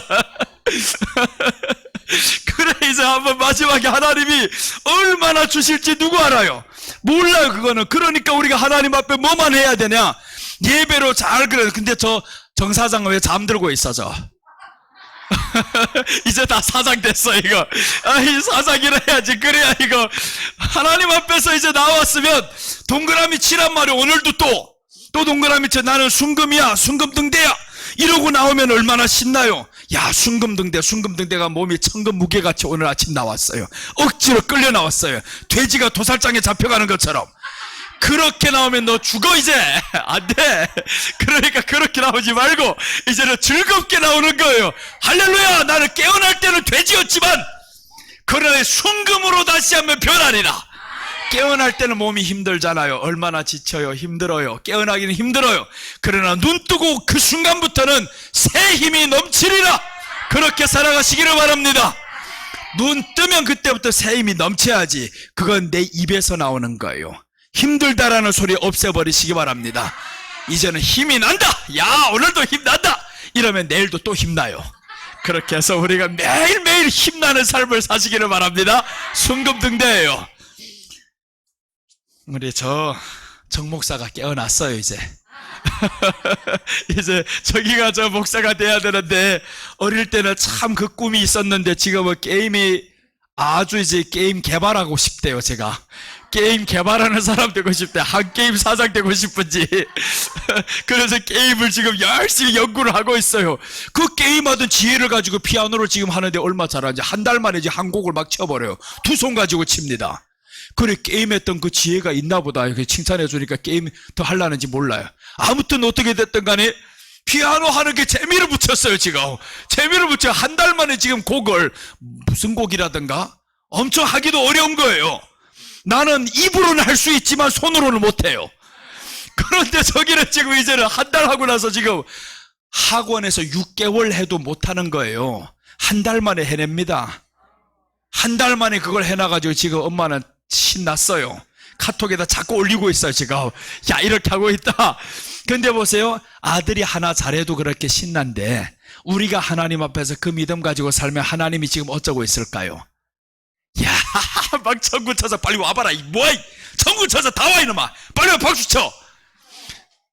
Speaker 1: 그래 이제 한번 마지막에 하나님이 얼마나 주실지 누구 알아요? 몰라요. 그거는. 그러니까 우리가 하나님 앞에 뭐만 해야 되냐? 예배로 잘. 그래. 근데 저 정사장은 왜 잠들고 있어 저? 이제 다 사장 됐어 이거. 이 사장이라 해야지. 그래야 이거 하나님 앞에서 이제 나왔으면 동그라미 치란 말이야. 오늘도 또 동그라미 쳐. 나는 순금이야, 순금등대야 이러고 나오면 얼마나 신나요. 야, 순금등대가 몸이 천금 무게같이 오늘 아침 나왔어요. 억지로 끌려 나왔어요. 돼지가 도살장에 잡혀가는 것처럼. 그렇게 나오면 너 죽어 이제. 안 돼. 그러니까 그렇게 나오지 말고 이제는 즐겁게 나오는 거예요. 할렐루야. 나는 깨어날 때는 돼지였지만 그러나 순금으로 다시 한번 변하리라. 깨어날 때는 몸이 힘들잖아요. 얼마나 지쳐요. 힘들어요. 깨어나기는 힘들어요. 그러나 눈 뜨고 그 순간부터는 새 힘이 넘치리라. 그렇게 살아가시기를 바랍니다. 눈 뜨면 그때부터 새 힘이 넘쳐야지. 그건 내 입에서 나오는 거예요. 힘들다라는 소리 없애버리시기 바랍니다. 이제는 힘이 난다. 야, 오늘도 힘난다. 이러면 내일도 또 힘나요. 그렇게 해서 우리가 매일매일 힘나는 삶을 사시기를 바랍니다. 순금등대예요. 우리 정 목사가 깨어났어요 이제. 이제 저기가 저 목사가 돼야 되는데 어릴 때는 참 그 꿈이 있었는데 지금은 게임이 아주 이제 게임 개발하고 싶대요 제가. 게임 개발하는 사람 되고 싶대. 한 게임 사장 되고 싶은지. 그래서 게임을 지금 열심히 연구를 하고 있어요. 그 게임하던 지혜를 가지고 피아노를 지금 하는데 얼마 잘하는지 한 달 만에 이제 한 곡을 막 쳐버려요. 두 손 가지고 칩니다. 그래, 게임했던 그 지혜가 있나 보다. 이렇게 칭찬해 주니까 게임 더 하려는지 몰라요. 아무튼 어떻게 됐든 간에 피아노 하는 게 재미를 붙였어요, 지금. 재미를 붙여 한 달 만에 지금 곡을, 무슨 곡이라든가 엄청 하기도 어려운 거예요. 나는 입으로는 할 수 있지만 손으로는 못해요. 그런데 저기는 지금 이제는 한 달 하고 나서 지금 학원에서 6개월 해도 못하는 거예요. 한 달 만에 해냅니다. 한 달 만에 그걸 해놔가지고 지금 엄마는 신났어요. 카톡에다 자꾸 올리고 있어요, 지금. 야, 이렇게 하고 있다. 근데 보세요. 아들이 하나 잘해도 그렇게 신난데 우리가 하나님 앞에서 그 믿음 가지고 살면 하나님이 지금 어쩌고 있을까요? 야, 막 천군 쳐서 빨리 와봐라. 뭐야? 천군 쳐서 다 와, 이놈아. 빨리 와, 박수 쳐.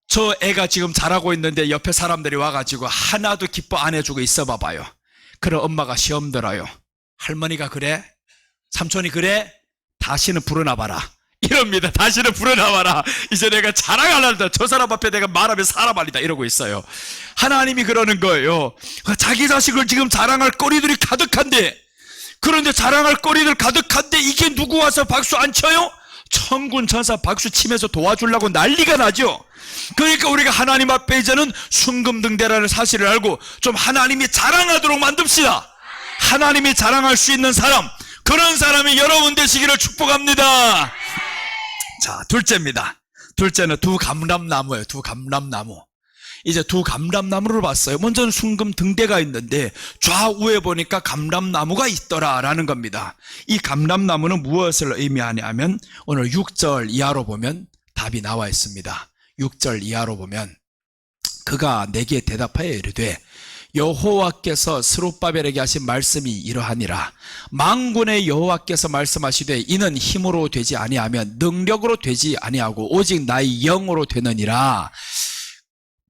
Speaker 1: 저 애가 지금 잘하고 있는데 옆에 사람들이 와가지고 하나도 기뻐 안 해주고 있어 봐봐요. 그럼 엄마가 시험 들어요. 할머니가 그래? 삼촌이 그래? 다시는 불어나봐라. 이럽니다. 다시는 불어나봐라. 이제 내가 자랑하려다. 저 사람 앞에 내가 말하면 사람 아니다. 이러고 있어요. 하나님이 그러는 거예요. 자기 자식을 지금 자랑할 거리들이 가득한데, 그런데 자랑할 거리들 가득한데 이게 누구 와서 박수 안 쳐요? 천군 천사 박수 치면서 도와주려고 난리가 나죠. 그러니까 우리가 하나님 앞에 이제는 순금등대라는 사실을 알고 좀 하나님이 자랑하도록 만듭시다. 하나님이 자랑할 수 있는 사람, 그런 사람이 여러분 되시기를 축복합니다. 자, 둘째입니다. 둘째는 두 감람나무예요. 두 감람나무. 이제 두 감람나무를 봤어요. 먼저는 순금등대가 있는데 좌우에 보니까 감람나무가 있더라라는 겁니다. 이 감람나무는 무엇을 의미하냐면 오늘 6절 이하로 보면 답이 나와 있습니다. 6절 이하로 보면 그가 내게 대답하여 이르되 여호와께서 스룹바벨에게 하신 말씀이 이러하니라. 만군의 여호와께서 말씀하시되 이는 힘으로 되지 아니하면 능력으로 되지 아니하고 오직 나의 영으로 되느니라.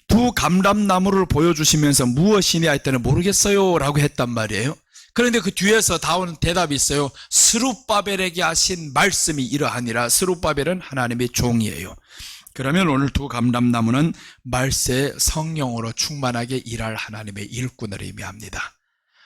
Speaker 1: 두 감람나무를 보여주시면서 무엇이냐 했더니 모르겠어요 라고 했단 말이에요. 그런데 그 뒤에서 나오는 대답이 있어요. 스룹바벨에게 하신 말씀이 이러하니라. 스룹바벨은 하나님의 종이에요. 그러면 오늘 두 감람나무는 말세 성령으로 충만하게 일할 하나님의 일꾼을 의미합니다.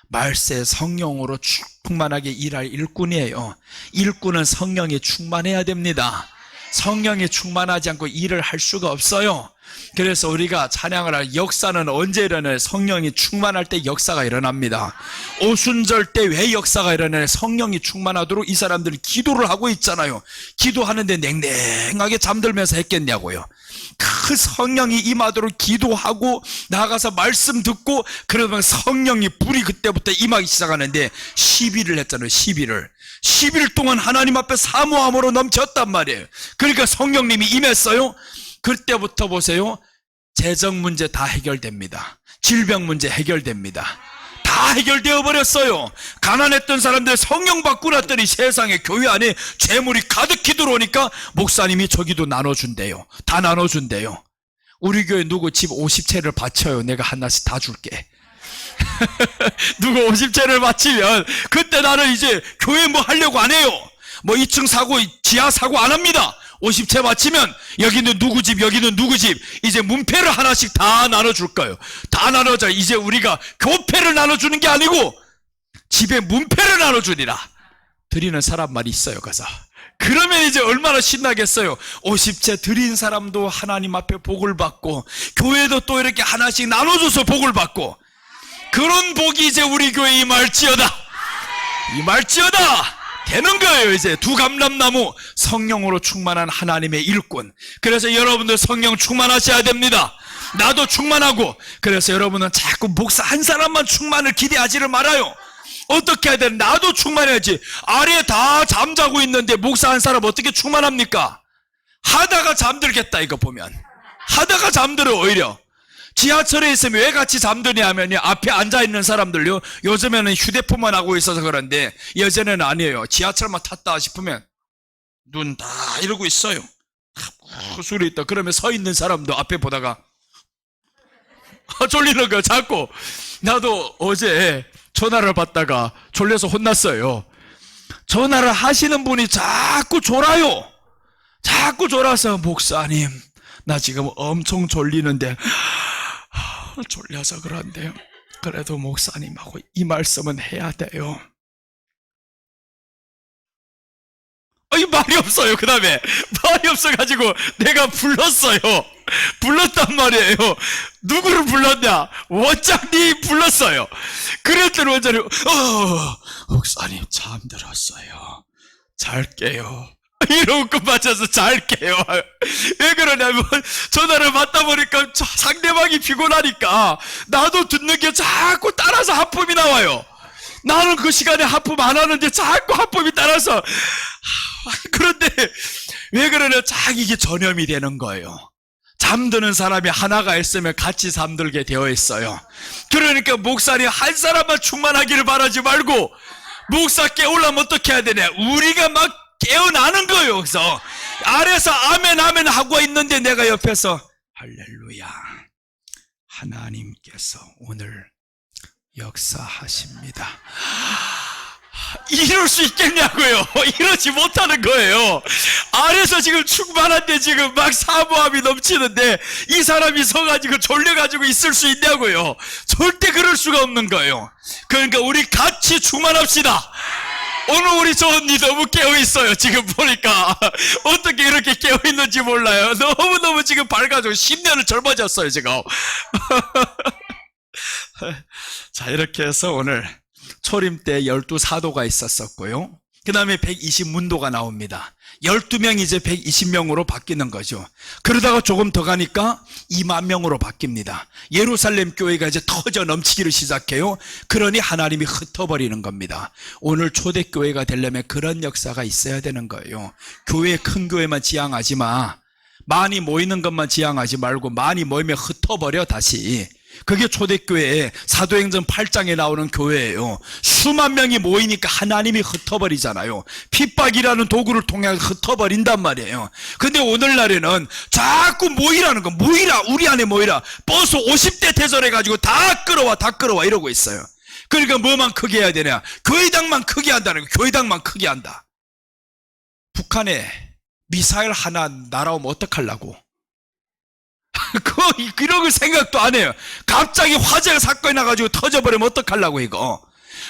Speaker 1: 말세 성령으로 충만하게 일할 일꾼이에요. 일꾼은 성령이 충만해야 됩니다. 성령이 충만하지 않고 일을 할 수가 없어요. 그래서 우리가 찬양을 할 역사는 언제 일어나요? 성령이 충만할 때 역사가 일어납니다. 오순절 때 왜 역사가 일어나요? 성령이 충만하도록 이 사람들이 기도를 하고 있잖아요. 기도하는데 냉랭하게 잠들면서 했겠냐고요. 그 성령이 임하도록 기도하고 나가서 말씀 듣고 그러면 성령이 불이 그때부터 임하기 시작하는데 10일을 했잖아요. 10일 동안 하나님 앞에 사모함으로 넘쳤단 말이에요. 그러니까 성령님이 임했어요. 그때부터 보세요. 재정 문제 다 해결됩니다. 질병 문제 해결됩니다. 다 해결되어 버렸어요. 가난했던 사람들 성령 받고 났더니 세상에 교회 안에 재물이 가득히 들어오니까 목사님이 저기도 나눠준대요. 다 나눠준대요. 우리 교회 누구 집 50채를 바쳐요. 내가 하나씩 다 줄게. 누구 50채를 바치면 그때 나는 이제 교회 뭐 하려고 안 해요. 뭐 2층 사고 지하 사고 안 합니다. 50채 바치면 여기는 누구 집 여기는 누구 집 이제 문패를 하나씩 다 나눠줄 거예요. 다 나눠져. 이제 우리가 교패를 나눠주는 게 아니고 집에 문패를 나눠주니라. 드리는 사람만 있어요. 가서 그러면 이제 얼마나 신나겠어요. 50채 드린 사람도 하나님 앞에 복을 받고 교회도 또 이렇게 하나씩 나눠줘서 복을 받고 그런 복이 이제 우리 교회에 임할지어다. 임할지어다. 되는 거예요. 이제 두 감람나무 성령으로 충만한 하나님의 일꾼. 그래서 여러분들 성령 충만하셔야 됩니다. 나도 충만하고. 그래서 여러분은 자꾸 목사 한 사람만 충만을 기대하지를 말아요. 어떻게 해야 돼? 나도 충만해야지. 아래 다 잠자고 있는데 목사 한 사람 어떻게 충만합니까? 하다가 잠들겠다. 이거 보면 하다가 잠들어. 오히려 지하철에 있으면 왜 같이 잠드냐 하면요, 앞에 앉아있는 사람들요 요즘에는 휴대폰만 하고 있어서 그런데 예전에는 아니에요. 지하철만 탔다 싶으면 눈 다 이러고 있어요. 소리 있다. 그러면 서 있는 사람도 앞에 보다가 졸리는 거야 자꾸. 나도 어제 전화를 받다가 졸려서 혼났어요. 전화를 하시는 분이 자꾸 졸아요. 자꾸 졸아서 목사님 나 지금 엄청 졸리는데 졸려서 그런데요. 그래도 목사님하고 이 말씀은 해야 돼요. 이 말이 없어요. 그 다음에 말이 없어가지고 내가 불렀어요. 불렀단 말이에요. 누구를 불렀냐? 원장님 불렀어요. 그랬더니 원장님 목사님 잠들었어요. 잘게요. 이러고 끝마쳐서 잘게요. 왜 그러냐면 전화를 받다 보니까 상대방이 피곤하니까 나도 듣는 게 자꾸 따라서 하품이 나와요. 나는 그 시간에 하품 안 하는데 자꾸 하품이 따라서. 그런데 왜 그러냐? 이게 전염이 되는 거예요. 잠드는 사람이 하나가 있으면 같이 잠들게 되어 있어요. 그러니까 목사님 한 사람만 충만하기를 바라지 말고 목사 깨우려면 어떻게 해야 되냐? 우리가 막 깨어나는 거예요. 그래서 아래서 아멘 아멘 하고 있는데 내가 옆에서 할렐루야, 하나님께서 오늘 역사하십니다. 이럴 수 있겠냐고요. 이러지 못하는 거예요. 아래서 지금 충만한데 지금 막 사모함이 넘치는데 이 사람이 서가지고 졸려가지고 있을 수 있냐고요. 절대 그럴 수가 없는 거예요. 그러니까 우리 같이 충만합시다. 오늘 우리 저 언니 너무 깨어있어요. 지금 보니까 어떻게 이렇게 깨어있는지 몰라요. 너무너무 지금 밝아지고 10년을 젊어졌어요 지금. 자, 이렇게 해서 오늘 초림 때 12사도가 있었었고요. 그 다음에 120문도가 나옵니다. 12명이 이제 120명으로 바뀌는 거죠. 그러다가 조금 더 가니까 2만 명으로 바뀝니다. 예루살렘 교회가 이제 터져 넘치기를 시작해요. 그러니 하나님이 흩어버리는 겁니다. 오늘 초대교회가 되려면 그런 역사가 있어야 되는 거예요. 교회, 큰 교회만 지향하지 마. 많이 모이는 것만 지향하지 말고 많이 모이면 흩어버려 다시. 그게 초대교회의 사도행전 8장에 나오는 교회예요. 수만 명이 모이니까 하나님이 흩어버리잖아요. 핍박이라는 도구를 통해 흩어버린단 말이에요. 근데 오늘날에는 자꾸 모이라는 거, 모이라, 우리 안에 모이라. 버스 50대 대절해가지고 다 끌어와 이러고 있어요. 그러니까 뭐만 크게 해야 되냐? 교회당만 크게 한다는 거. 교회당만 크게 한다. 북한에 미사일 하나 날아오면 어떡하려고? 이런 걸 생각도 안 해요. 갑자기 화재가 사건이 나가지고 터져버리면 어떡하려고 이거.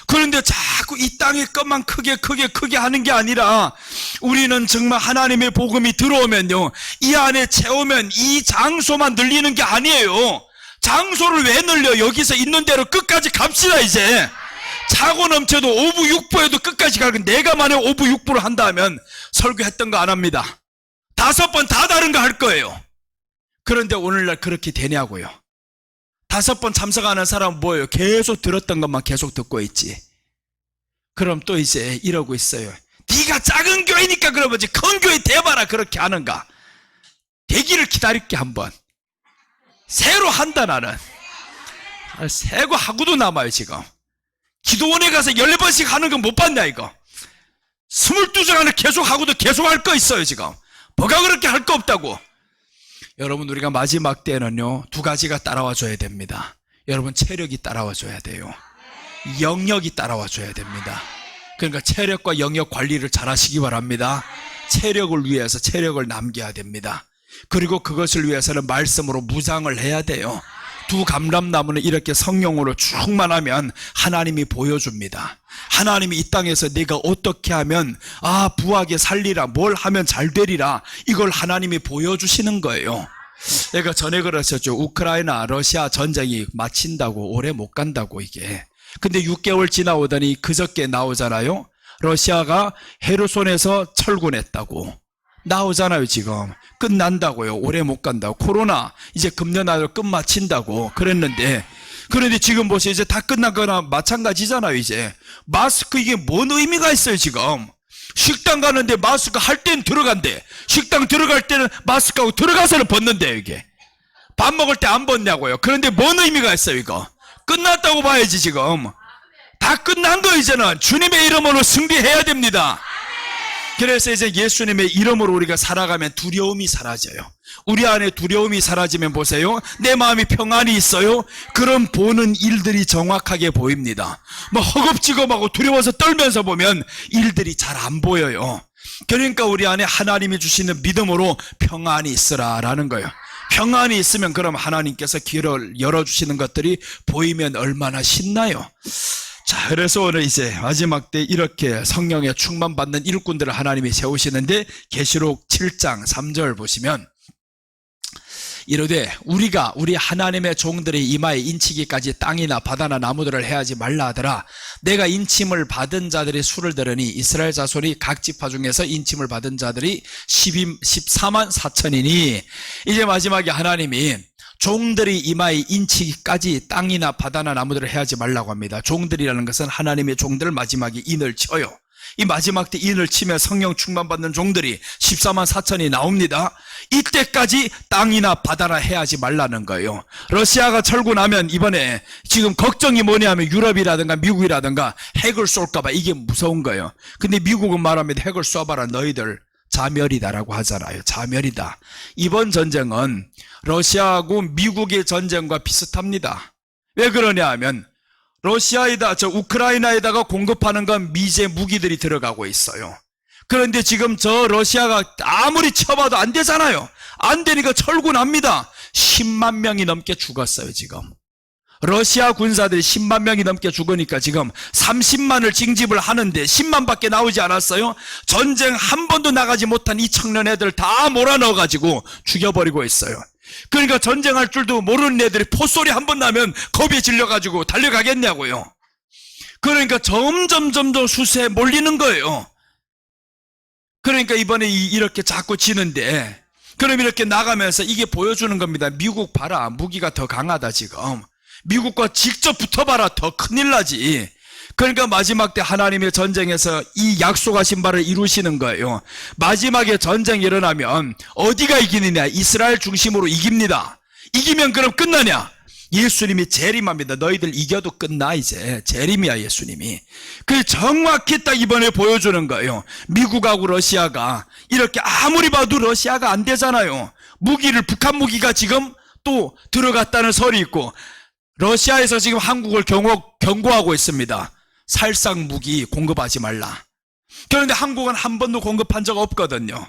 Speaker 1: 그런데 자꾸 이 땅의 것만 크게 하는 게 아니라 우리는 정말 하나님의 복음이 들어오면요, 이 안에 채우면 이 장소만 늘리는 게 아니에요. 장소를 왜 늘려? 여기서 있는 대로 끝까지 갑시다. 이제 차고 넘쳐도 오부 육부에도 끝까지 가고, 내가 만약 오부 육부를 한다면 설교했던 거 안 합니다. 5번 다 다른 거 할 거예요. 그런데 오늘날 그렇게 되냐고요. 5번 참석하는 사람은 뭐예요? 계속 들었던 것만 계속 듣고 있지. 그럼 또 이제 이러고 있어요. 네가 작은 교회니까 그러지 큰 교회 돼봐라 그렇게 하는가? 되기를 기다릴게. 한번 새로 한다. 나는 새고 하고도 남아요. 지금 기도원에 가서 14번씩 하는 건 못 봤냐 이거. 22시간을 계속 하고도 계속 할 거 있어요. 지금 뭐가 그렇게 할 거 없다고. 여러분, 우리가 마지막 때는요 2가지가 따라와 줘야 됩니다. 여러분, 체력이 따라와 줘야 돼요. 영역이 따라와 줘야 됩니다. 그러니까 체력과 영역 관리를 잘 하시기 바랍니다. 체력을 위해서 체력을 남겨야 됩니다. 그리고 그것을 위해서는 말씀으로 무장을 해야 돼요. 2 감람나무는 이렇게 성령으로 충만하면 하나님이 보여줍니다. 하나님이 이 땅에서 내가 어떻게 하면 부하게 살리라, 뭘 하면 잘 되리라, 이걸 하나님이 보여주시는 거예요. 내가 전에 그랬었죠. 우크라이나 러시아 전쟁이 마친다고 오래 못 간다고 이게. 근데 6개월 지나오더니 그저께 나오잖아요. 러시아가 헤르손에서 철군했다고 나오잖아요. 지금 끝난다고요. 오래 못 간다고. 코로나 이제 금년 안으로 끝마친다고 그랬는데, 그런데 지금 보세요. 이제 다 끝난 거나 마찬가지잖아요. 이제 마스크 이게 뭔 의미가 있어요. 지금 식당 가는데 마스크 할 때는 들어간대. 식당 들어갈 때는 마스크하고 들어가서는 벗는데요. 이게 밥 먹을 때 안 벗냐고요. 그런데 뭔 의미가 있어요. 이거 끝났다고 봐야지. 지금 다 끝난 거. 이제는 주님의 이름으로 승리해야 됩니다. 그래서 이제 예수님의 이름으로 우리가 살아가면 두려움이 사라져요. 우리 안에 두려움이 사라지면 보세요. 내 마음이 평안이 있어요. 그럼 보는 일들이 정확하게 보입니다. 뭐 허겁지겁하고 두려워서 떨면서 보면 일들이 잘 안 보여요. 그러니까 우리 안에 하나님이 주시는 믿음으로 평안이 있으라라는 거예요. 평안이 있으면 그럼 하나님께서 길을 열어주시는 것들이 보이면 얼마나 신나요. 자, 그래서 오늘 이제 마지막 때 이렇게 성령에 충만받는 일꾼들을 하나님이 세우시는데, 계시록 7장 3절 보시면 이르되 우리 하나님의 종들의 이마에 인치기까지 땅이나 바다나 나무들을 해하지 말라 하더라. 내가 인침을 받은 자들의 수를 들으니 이스라엘 자손이 각 지파 중에서 인침을 받은 자들이 14만 4천이니, 이제 마지막에 하나님이 종들이 이마에 인치기까지 땅이나 바다나 나무들을 해하지 말라고 합니다. 종들이라는 것은 하나님의 종들을 마지막에 인을 쳐요. 이 마지막 때 인을 치며 성령 충만받는 종들이 14만 4천이 나옵니다. 이때까지 땅이나 바다나 해하지 말라는 거예요. 러시아가 철고 나면 이번에 지금 걱정이 뭐냐면 유럽이라든가 미국이라든가 핵을 쏠까봐 이게 무서운 거예요. 근데 미국은 말합니다. 핵을 쏴봐라 너희들 자멸이다라고 하잖아요. 자멸이다. 이번 전쟁은 러시아하고 미국의 전쟁과 비슷합니다. 왜 그러냐 하면 우크라이나에다가 공급하는 건 미제 무기들이 들어가고 있어요. 그런데 지금 저 러시아가 아무리 쳐봐도 안 되잖아요. 안 되니까 철군합니다. 10만 명이 넘게 죽었어요, 지금. 러시아 군사들이 10만 명이 넘게 죽으니까 지금 30만을 징집을 하는데 10만밖에 나오지 않았어요. 전쟁 한 번도 나가지 못한 이 청년 애들 다 몰아넣어가지고 죽여버리고 있어요. 그러니까 전쟁할 줄도 모르는 애들이 포소리 한 번 나면 겁에 질려가지고 달려가겠냐고요. 그러니까 점점 수세에 몰리는 거예요. 그러니까 이번에 이렇게 자꾸 지는데, 그럼 이렇게 나가면서 이게 보여주는 겁니다. 미국 봐라, 무기가 더 강하다 지금. 미국과 직접 붙어봐라, 더 큰일 나지. 그러니까 마지막 때 하나님의 전쟁에서 이 약속하신 바를 이루시는 거예요. 마지막에 전쟁이 일어나면 어디가 이기느냐? 이스라엘 중심으로 이깁니다. 이기면 그럼 끝나냐? 예수님이 재림합니다. 너희들 이겨도 끝나 이제. 재림이야 예수님이. 그 정확히 딱 이번에 보여주는 거예요. 미국하고 러시아가 이렇게 아무리 봐도 러시아가 안 되잖아요. 북한 무기가 지금 또 들어갔다는 설이 있고, 러시아에서 지금 한국을 경고하고 있습니다. 살상 무기 공급하지 말라. 그런데 한국은 한 번도 공급한 적 없거든요.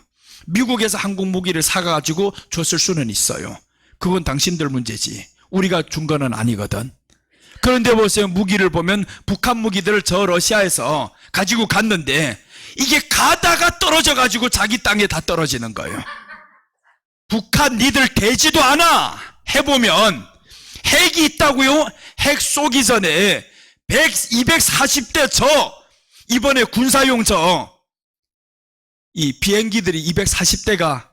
Speaker 1: 미국에서 한국 무기를 사가지고 줬을 수는 있어요. 그건 당신들 문제지. 우리가 준 거는 아니거든. 그런데 보세요. 무기를 보면 북한 무기들을 저 러시아에서 가지고 갔는데 이게 가다가 떨어져가지고 자기 땅에 다 떨어지는 거예요. 북한 니들 되지도 않아. 해보면 핵이 있다고요? 핵 쏘기 전에 240대 이번에 군사용 이 비행기들이 240대가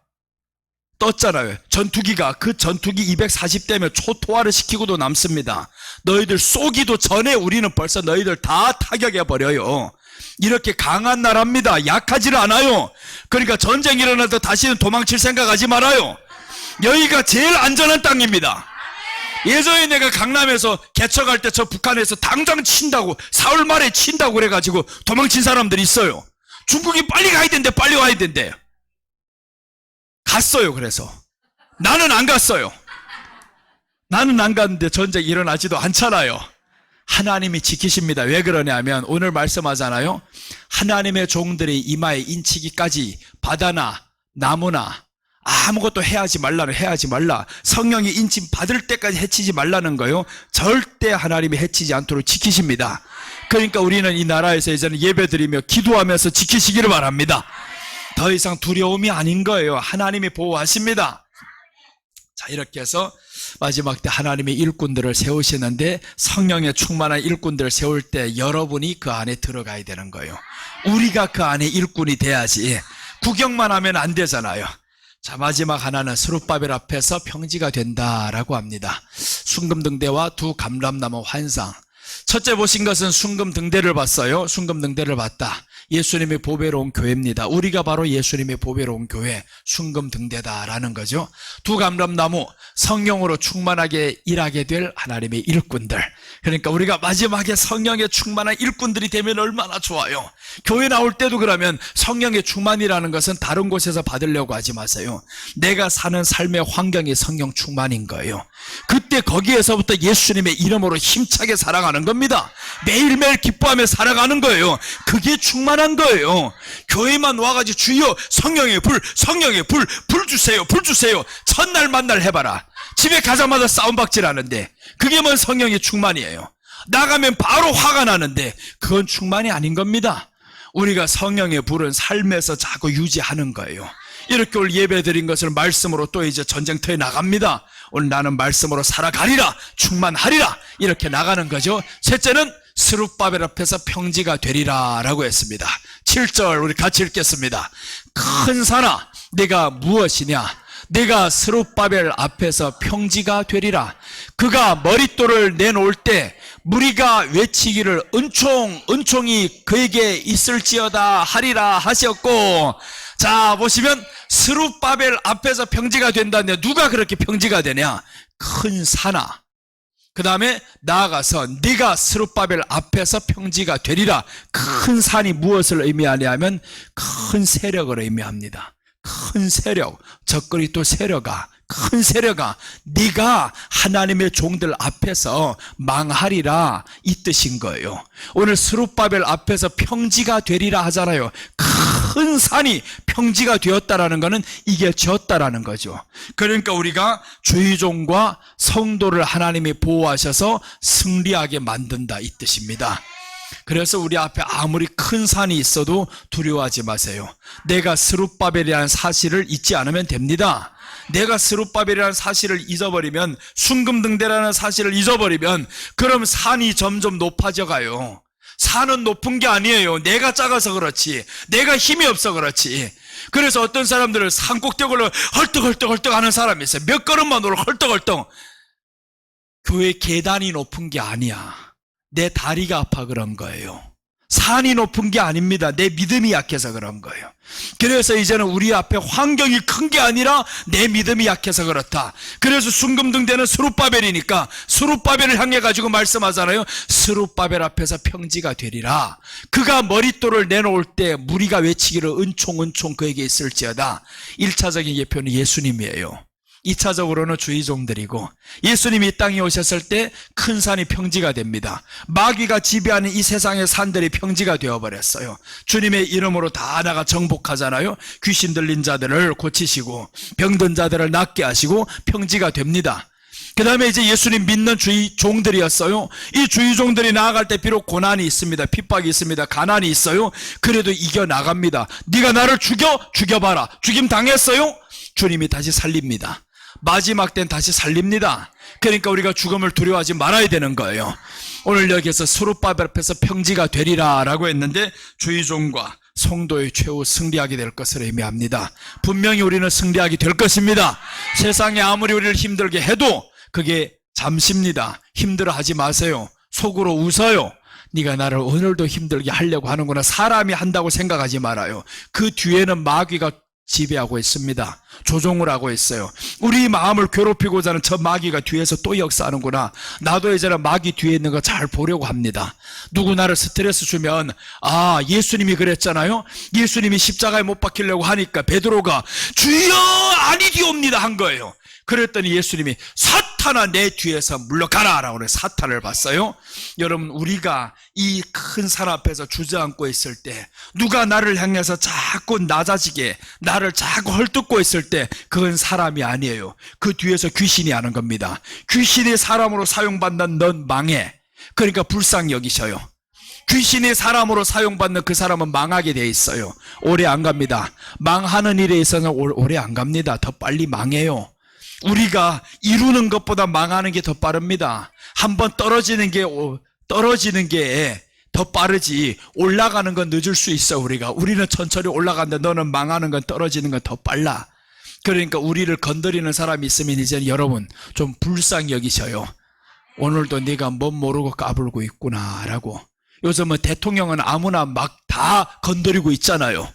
Speaker 1: 떴잖아요. 전투기가. 그 전투기 240대면 초토화를 시키고도 남습니다. 너희들 쏘기도 전에 우리는 벌써 너희들 다 타격해버려요. 이렇게 강한 나라입니다. 약하지를 않아요. 그러니까 전쟁이 일어나도 다시는 도망칠 생각하지 말아요. 여기가 제일 안전한 땅입니다. 예전에 내가 강남에서 개척할 때 저 북한에서 당장 친다고, 4월 말에 친다고 그래가지고 도망친 사람들이 있어요. 중국이 빨리 가야 된대, 빨리 와야 된대. 갔어요. 그래서 나는 안 갔어요. 나는 안 갔는데 전쟁이 일어나지도 않잖아요. 하나님이 지키십니다. 왜 그러냐면 오늘 말씀하잖아요. 하나님의 종들이 이마에 인치기까지 바다나 나무나 아무것도 해하지 말라. 성령이 인침 받을 때까지 해치지 말라는 거예요. 절대 하나님이 해치지 않도록 지키십니다. 그러니까 우리는 이 나라에서 이제는 예배드리며 기도하면서 지키시기를 바랍니다. 더 이상 두려움이 아닌 거예요. 하나님이 보호하십니다. 자, 이렇게 해서 마지막 때 하나님의 일꾼들을 세우시는데, 성령에 충만한 일꾼들을 세울 때 여러분이 그 안에 들어가야 되는 거예요. 우리가 그 안에 일꾼이 돼야지. 구경만 하면 안 되잖아요. 자, 마지막 하나는 스룹바벨 앞에서 평지가 된다라고 합니다. 순금등대와 두 감람나무 환상. 첫째 보신 것은 순금등대를 봤어요. 순금등대를 봤다. 예수님의 보배로운 교회입니다. 우리가 바로 예수님의 보배로운 교회, 순금등대다라는 거죠. 두 감람나무, 성령으로 충만하게 일하게 될 하나님의 일꾼들. 그러니까 우리가 마지막에 성령에 충만한 일꾼들이 되면 얼마나 좋아요. 교회 나올 때도 그러면 성령의 충만이라는 것은 다른 곳에서 받으려고 하지 마세요. 내가 사는 삶의 환경이 성령 충만인 거예요. 그때 거기에서부터 예수님의 이름으로 힘차게 살아가는 겁니다. 매일매일 기뻐하며 살아가는 거예요. 그게 충만한 거예요. 교회만 와가지고 주여 성령의 불, 성령의 불, 불 주세요, 불 주세요. 첫날 만날 해봐라. 집에 가자마자 싸움박질 하는데 그게 뭔 성령의 충만이에요. 나가면 바로 화가 나는데 그건 충만이 아닌 겁니다. 우리가 성령의 불은 삶에서 자꾸 유지하는 거예요. 이렇게 오늘 예배 드린 것을 말씀으로 또 이제 전쟁터에 나갑니다. 오늘 나는 말씀으로 살아가리라, 충만하리라, 이렇게 나가는 거죠. 셋째는 스룹바벨 앞에서 평지가 되리라 라고 했습니다. 7절 우리 같이 읽겠습니다. 큰 산아 내가 무엇이냐, 내가 스룹바벨 앞에서 평지가 되리라. 그가 머릿돌을 내놓을 때 무리가 외치기를 은총이 그에게 있을지어다 하리라 하셨고, 자 보시면 스룹바벨 앞에서 평지가 된다는데 누가 그렇게 평지가 되냐? 큰 산아. 그 다음에 나아가서 네가 스룹바벨 앞에서 평지가 되리라. 큰 산이 무엇을 의미하냐면 큰 세력을 의미합니다. 큰 세력, 적그리 또 세력아, 큰 세력아, 네가 하나님의 종들 앞에서 망하리라, 이 뜻인 거예요. 오늘 스룹바벨 앞에서 평지가 되리라 하잖아요. 큰 산이 평지가 되었다라는 것은 이겨졌다라는 거죠. 그러니까 우리가 주의종과 성도를 하나님이 보호하셔서 승리하게 만든다, 이 뜻입니다. 그래서 우리 앞에 아무리 큰 산이 있어도 두려워하지 마세요. 내가 스룹바벨이라는 사실을 잊지 않으면 됩니다. 내가 스룹바벨이라는 사실을 잊어버리면, 순금등대라는 사실을 잊어버리면 그럼 산이 점점 높아져 가요. 산은 높은 게 아니에요. 내가 작아서 그렇지, 내가 힘이 없어 그렇지. 그래서 어떤 사람들은 산꼭대기로 헐떡헐떡 하는 사람이 있어요. 몇 걸음만 올라 헐떡헐떡. 교회 계단이 높은 게 아니야. 내 다리가 아파 그런 거예요. 산이 높은 게 아닙니다. 내 믿음이 약해서 그런 거예요. 그래서 이제는 우리 앞에 환경이 큰 게 아니라 내 믿음이 약해서 그렇다. 그래서 순금등대는 스룹바벨이니까 스룹바벨을 향해 가지고 말씀하잖아요. 스룹바벨 앞에서 평지가 되리라. 그가 머릿돌을 내놓을 때 무리가 외치기를 은총 그에게 있을지어다. 1차적인 예표는 예수님이에요. 2차적으로는 주의종들이고, 예수님이 이 땅에 오셨을 때 큰 산이 평지가 됩니다. 마귀가 지배하는 이 세상의 산들이 평지가 되어버렸어요. 주님의 이름으로 다 나가 정복하잖아요. 귀신 들린 자들을 고치시고 병든 자들을 낫게 하시고 평지가 됩니다. 그 다음에 이제 예수님 믿는 주의종들이었어요. 이 주의종들이 나아갈 때 비록 고난이 있습니다. 핍박이 있습니다. 가난이 있어요. 그래도 이겨나갑니다. 네가 나를 죽여봐라. 죽임 당했어요? 주님이 다시 살립니다. 마지막 때는 다시 살립니다. 그러니까 우리가 죽음을 두려워하지 말아야 되는 거예요. 오늘 여기에서 스룹바벨 앞에서 평지가 되리라 라고 했는데 주의종과 성도의 최후 승리하게 될 것을 의미합니다. 분명히 우리는 승리하게 될 것입니다. 세상에 아무리 우리를 힘들게 해도 그게 잠시입니다. 힘들어하지 마세요. 속으로 웃어요. 네가 나를 오늘도 힘들게 하려고 하는구나. 사람이 한다고 생각하지 말아요. 그 뒤에는 마귀가 지배하고 있습니다. 조종을 하고 있어요. 우리 마음을 괴롭히고자 하는 저 마귀가 뒤에서 또 역사하는구나. 나도 이제는 마귀 뒤에 있는 거 잘 보려고 합니다. 누구 나를 스트레스 주면, 아, 예수님이 그랬잖아요. 예수님이 십자가에 못 박히려고 하니까 베드로가 주여 아니디옵니다 한 거예요. 그랬더니 예수님이 사탄아 내 뒤에서 물러가라 라고 사탄을 봤어요. 여러분, 우리가 이 큰 산 앞에서 주저앉고 있을 때, 누가 나를 향해서 자꾸 낮아지게 나를 자꾸 헐뜯고 있을 때 그건 사람이 아니에요. 그 뒤에서 귀신이 하는 겁니다. 귀신이 사람으로 사용받는 넌 망해. 그러니까 불쌍히 여기셔요. 귀신이 사람으로 사용받는 그 사람은 망하게 돼 있어요. 오래 안 갑니다. 망하는 일에 있어서는 오래 안 갑니다. 더 빨리 망해요. 우리가 이루는 것보다 망하는 게 더 빠릅니다. 한번 떨어지는 게 더 빠르지 올라가는 건 늦을 수 있어. 우리는 천천히 올라간다. 너는 망하는 건, 떨어지는 건 더 빨라. 그러니까 우리를 건드리는 사람이 있으면 이제 여러분 좀 불쌍히 여기셔요. 오늘도 네가 뭔 모르고 까불고 있구나 라고. 요즘은 대통령은 아무나 막 다 건드리고 있잖아요.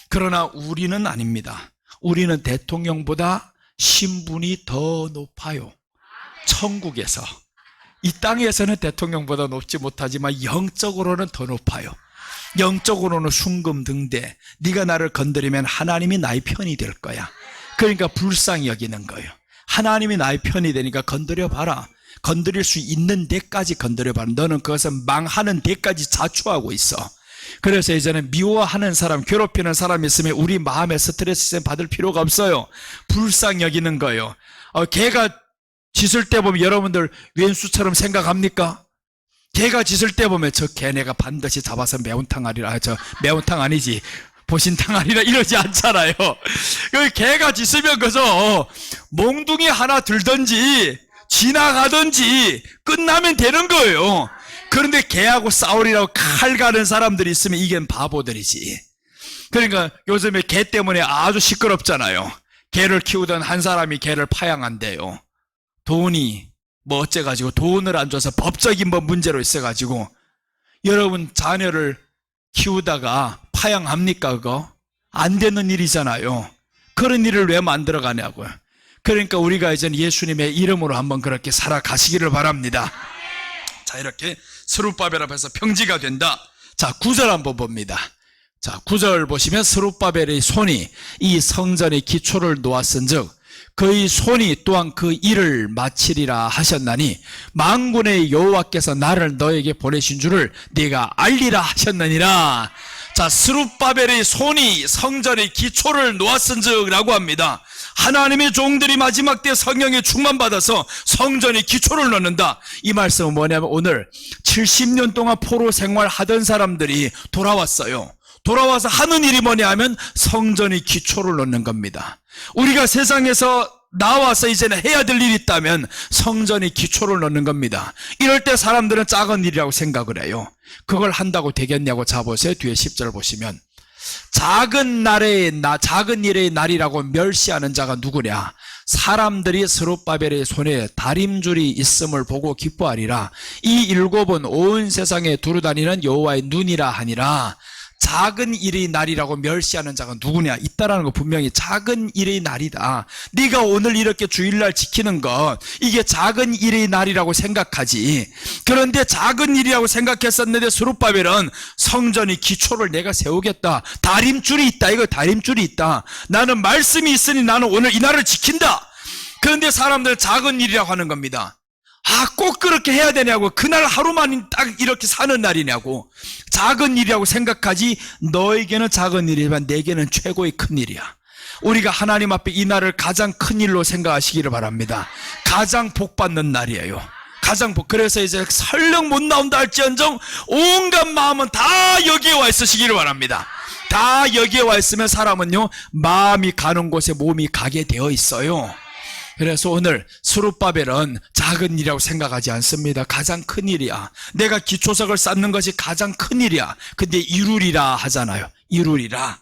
Speaker 1: 그러나 우리는 아닙니다. 우리는 대통령보다 신분이 더 높아요. 천국에서. 이 땅에서는 대통령보다 높지 못하지만 영적으로는 더 높아요. 영적으로는 순금등대. 네가 나를 건드리면 하나님이 나의 편이 될 거야. 그러니까 불쌍히 여기는 거예요. 하나님이 나의 편이 되니까 건드려봐라. 건드릴 수 있는 데까지 건드려봐라. 너는 그것을 망하는 데까지 자초하고 있어. 그래서 이제는 미워하는 사람, 괴롭히는 사람이 있으면 우리 마음에 스트레스 받을 필요가 없어요. 불쌍히 여기는 거예요. 개가 짖을 때 보면 여러분들 왼수처럼 생각합니까? 개가 짖을 때 보면 저 개 내가 반드시 잡아서 매운탕 하리라. 저 매운탕 아니지, 보신탕 하리라 이러지 않잖아요. 그 개가 짖으면 그저 몽둥이 하나 들든지 지나가든지 끝나면 되는 거예요. 그런데 개하고 싸우리라고 칼 가는 사람들이 있으면 이겐 바보들이지. 그러니까 요즘에 개 때문에 아주 시끄럽잖아요. 개를 키우던 한 사람이 개를 파양한대요. 돈이 뭐 어째가지고 돈을 안 줘서 법적인 뭐 문제로 있어가지고. 여러분 자녀를 키우다가 파양합니까? 그거 안 되는 일이잖아요. 그런 일을 왜 만들어가냐고요. 그러니까 우리가 이제는 예수님의 이름으로 한번 그렇게 살아가시기를 바랍니다. 자, 이렇게 스룹바벨 앞에서 평지가 된다. 자, 9절 한번 봅니다. 자, 9절 보시면 스룹바벨의 손이 이 성전의 기초를 놓았은즉 그의 손이 또한 그 일을 마치리라 하셨나니 만군의 여호와께서 나를 너에게 보내신 줄을 네가 알리라 하셨느니라. 자, 스룹바벨의 손이 성전의 기초를 놓았은즉 라고 합니다. 하나님의 종들이 마지막 때 성령의 충만받아서 성전의 기초를 놓는다. 이 말씀은 뭐냐면 오늘 70년 동안 포로 생활하던 사람들이 돌아왔어요. 돌아와서 하는 일이 뭐냐 하면 성전의 기초를 놓는 겁니다. 우리가 세상에서 나와서 이제는 해야 될 일이 있다면 성전의 기초를 놓는 겁니다. 이럴 때 사람들은 작은 일이라고 생각을 해요. 그걸 한다고 되겠냐고. 자, 보세요. 뒤에 10절 보시면 작은 일의 날이라고 멸시하는 자가 누구냐? 사람들이 스룹바벨의 손에 다림줄이 있음을 보고 기뻐하리라. 이 일곱은 온 세상에 두루다니는 여호와의 눈이라 하니라. 작은 일의 날이라고 멸시하는 자가 누구냐? 있다라는 거 분명히 작은 일의 날이다. 네가 오늘 이렇게 주일날 지키는 것 이게 작은 일의 날이라고 생각하지. 그런데 작은 일이라고 생각했었는데 스룹바벨은 성전의 기초를 내가 세우겠다. 다림줄이 있다. 이거 다림줄이 있다. 나는 말씀이 있으니 나는 오늘 이 날을 지킨다. 그런데 사람들은 작은 일이라고 하는 겁니다. 꼭 그렇게 해야 되냐고. 그날 하루만 딱 이렇게 사는 날이냐고. 작은 일이라고 생각하지. 너에게는 작은 일이지만 내게는 최고의 큰 일이야. 우리가 하나님 앞에 이 날을 가장 큰 일로 생각하시기를 바랍니다. 가장 복받는 날이에요. 그래서 이제 설령 못 나온다 할지언정 온갖 마음은 다 여기에 와 있으시기를 바랍니다. 다 여기에 와 있으면 사람은요 마음이 가는 곳에 몸이 가게 되어 있어요. 그래서 오늘 스룹바벨은 작은 일이라고 생각하지 않습니다. 가장 큰 일이야. 내가 기초석을 쌓는 것이 가장 큰 일이야. 근데 이루리라 하잖아요. 이루리라.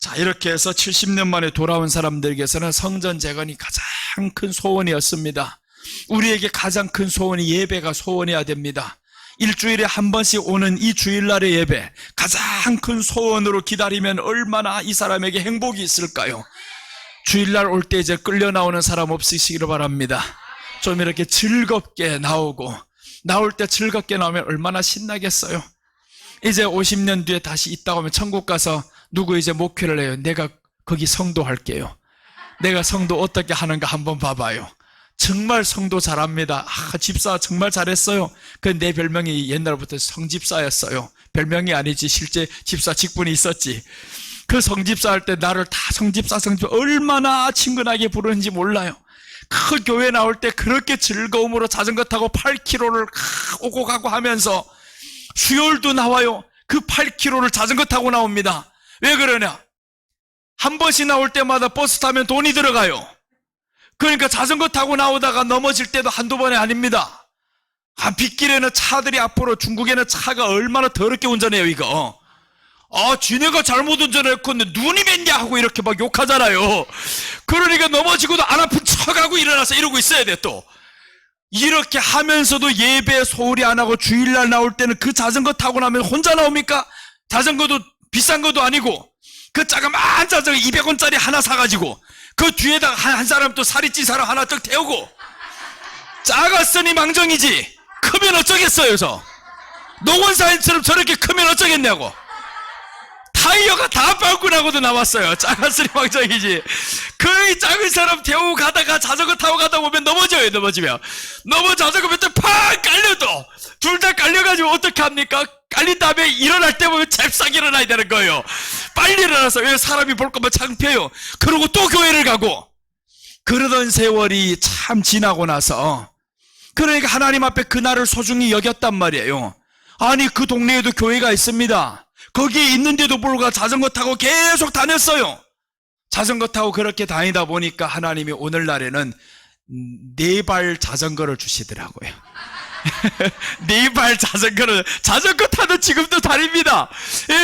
Speaker 1: 자, 이렇게 해서 70년 만에 돌아온 사람들에게서는 성전 재건이 가장 큰 소원이었습니다. 우리에게 가장 큰 소원이 예배가 소원해야 됩니다. 일주일에 한 번씩 오는 이 주일날의 예배 가장 큰 소원으로 기다리면 얼마나 이 사람에게 행복이 있을까요? 주일날 올 때 이제 끌려 나오는 사람 없으시기를 바랍니다. 좀 이렇게 즐겁게 나오고, 나올 때 즐겁게 나오면 얼마나 신나겠어요. 이제 50년 뒤에 다시 있다고 하면 천국 가서 누구 이제 목회를 해요. 내가 거기 성도할게요. 내가 성도 어떻게 하는가 한번 봐봐요. 정말 성도 잘합니다. 집사 정말 잘했어요. 그 내 별명이 옛날부터 성집사였어요. 별명이 아니지 실제 집사 직분이 있었지. 그 성집사 할 때 나를 다 성집사 얼마나 친근하게 부르는지 몰라요. 그 교회 나올 때 그렇게 즐거움으로 자전거 타고 8km를 오고 가고 하면서 수요일도 나와요. 그 8km를 자전거 타고 나옵니다. 왜 그러냐? 한 번씩 나올 때마다 버스 타면 돈이 들어가요. 그러니까 자전거 타고 나오다가 넘어질 때도 한두 번이 아닙니다. 빗길에는 차들이 앞으로, 중국에는 차가 얼마나 더럽게 운전해요 이거. 쥐네가 잘못 운전했고 눈이 맸냐 하고 이렇게 막 욕하잖아요. 그러니까 넘어지고도 안 아픈 척하고 일어나서 이러고 있어야 돼 또. 이렇게 하면서도 예배 소홀히 안 하고 주일날 나올 때는 그 자전거 타고 나면 혼자 나옵니까? 자전거도 비싼 것도 아니고 그 자그마한 자전거 200원짜리 하나 사가지고 그 뒤에다가 한 사람 또 살이 찐 사람 하나 딱 태우고 작았으니 망정이지 크면 어쩌겠어요. 그래서 노원사인처럼 저렇게 크면 어쩌겠냐고. 타이어가 다 빵꾸나고도 나왔어요. 작았으니 망정이지. 그 작은 사람 태우고 가다가 자전거 타고 가다 보면 넘어져요. 넘어 자전거 몇 대 팍 깔려도 둘 다 깔려가지고 어떻게 합니까? 깔린 다음에 일어날 때 보면 잽싸게 일어나야 되는 거예요. 빨리 일어나서 왜 사람이 볼 거면 창피해요. 그러고 또 교회를 가고. 그러던 세월이 참 지나고 나서 그러니까 하나님 앞에 그날을 소중히 여겼단 말이에요. 아니 그 동네에도 교회가 있습니다. 거기에 있는데도 불구하고 자전거 타고 계속 다녔어요. 자전거 타고 그렇게 다니다 보니까 하나님이 오늘날에는 4발 자전거를 주시더라고요. 4발 자전거를, 자전거 타도 지금도 다닙니다.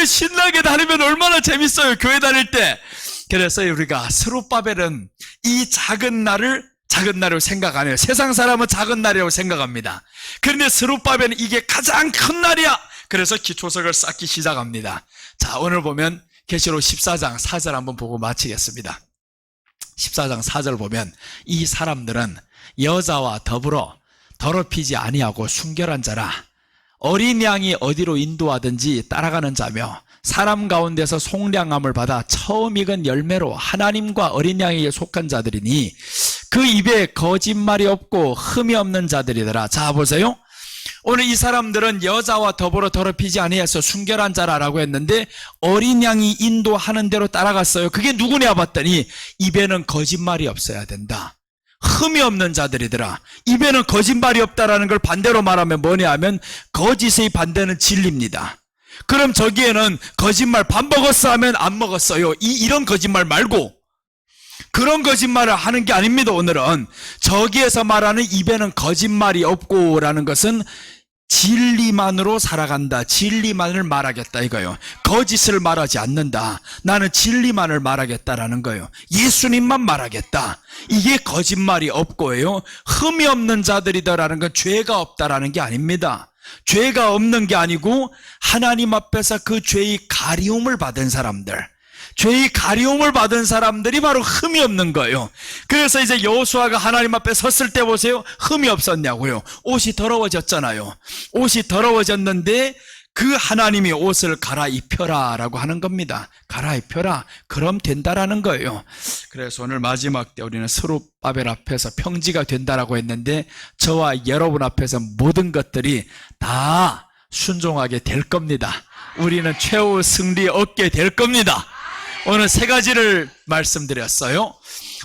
Speaker 1: 신나게 다니면 얼마나 재밌어요, 교회 다닐 때. 그래서 우리가 스룹바벨은 이 작은 날을 생각 안 해요. 세상 사람은 작은 날이라고 생각합니다. 그런데 스룹바벨은 이게 가장 큰 날이야. 그래서 기초석을 쌓기 시작합니다. 자, 오늘 보면 계시록 14장 4절 한번 보고 마치겠습니다. 14장 4절 보면 이 사람들은 여자와 더불어 더럽히지 아니하고 순결한 자라 어린 양이 어디로 인도하든지 따라가는 자며 사람 가운데서 속량함을 받아 처음 익은 열매로 하나님과 어린 양에게 속한 자들이니 그 입에 거짓말이 없고 흠이 없는 자들이더라. 자, 보세요. 오늘 이 사람들은 여자와 더불어 더럽히지 아니해서 순결한 자라라고 했는데 어린 양이 인도하는 대로 따라갔어요. 그게 누구냐 봤더니 입에는 거짓말이 없어야 된다. 흠이 없는 자들이더라. 입에는 거짓말이 없다라는 걸 반대로 말하면 뭐냐 하면 거짓의 반대는 진리입니다. 그럼 저기에는 거짓말 밥 먹었어 하면 안 먹었어요. 이런 거짓말 말고 그런 거짓말을 하는 게 아닙니다. 오늘은 저기에서 말하는 입에는 거짓말이 없고 라는 것은 진리만으로 살아간다. 진리만을 말하겠다 이거예요. 거짓을 말하지 않는다. 나는 진리만을 말하겠다라는 거예요. 예수님만 말하겠다. 이게 거짓말이 없고예요. 흠이 없는 자들이다라는 건 죄가 없다라는 게 아닙니다. 죄가 없는 게 아니고 하나님 앞에서 그 죄의 가리움을 받은 사람들, 죄의 가리움을 받은 사람들이 바로 흠이 없는 거예요. 그래서 이제 여호수아가 하나님 앞에 섰을 때 보세요. 흠이 없었냐고요. 옷이 더러워졌잖아요. 옷이 더러워졌는데 그 하나님이 옷을 갈아입혀라 라고 하는 겁니다. 갈아입혀라. 그럼 된다라는 거예요. 그래서 오늘 마지막 때 우리는 스룹바벨 앞에서 평지가 된다라고 했는데 저와 여러분 앞에서 모든 것들이 다 순종하게 될 겁니다. 우리는 최후 승리 얻게 될 겁니다. 오늘 3가지를 말씀드렸어요.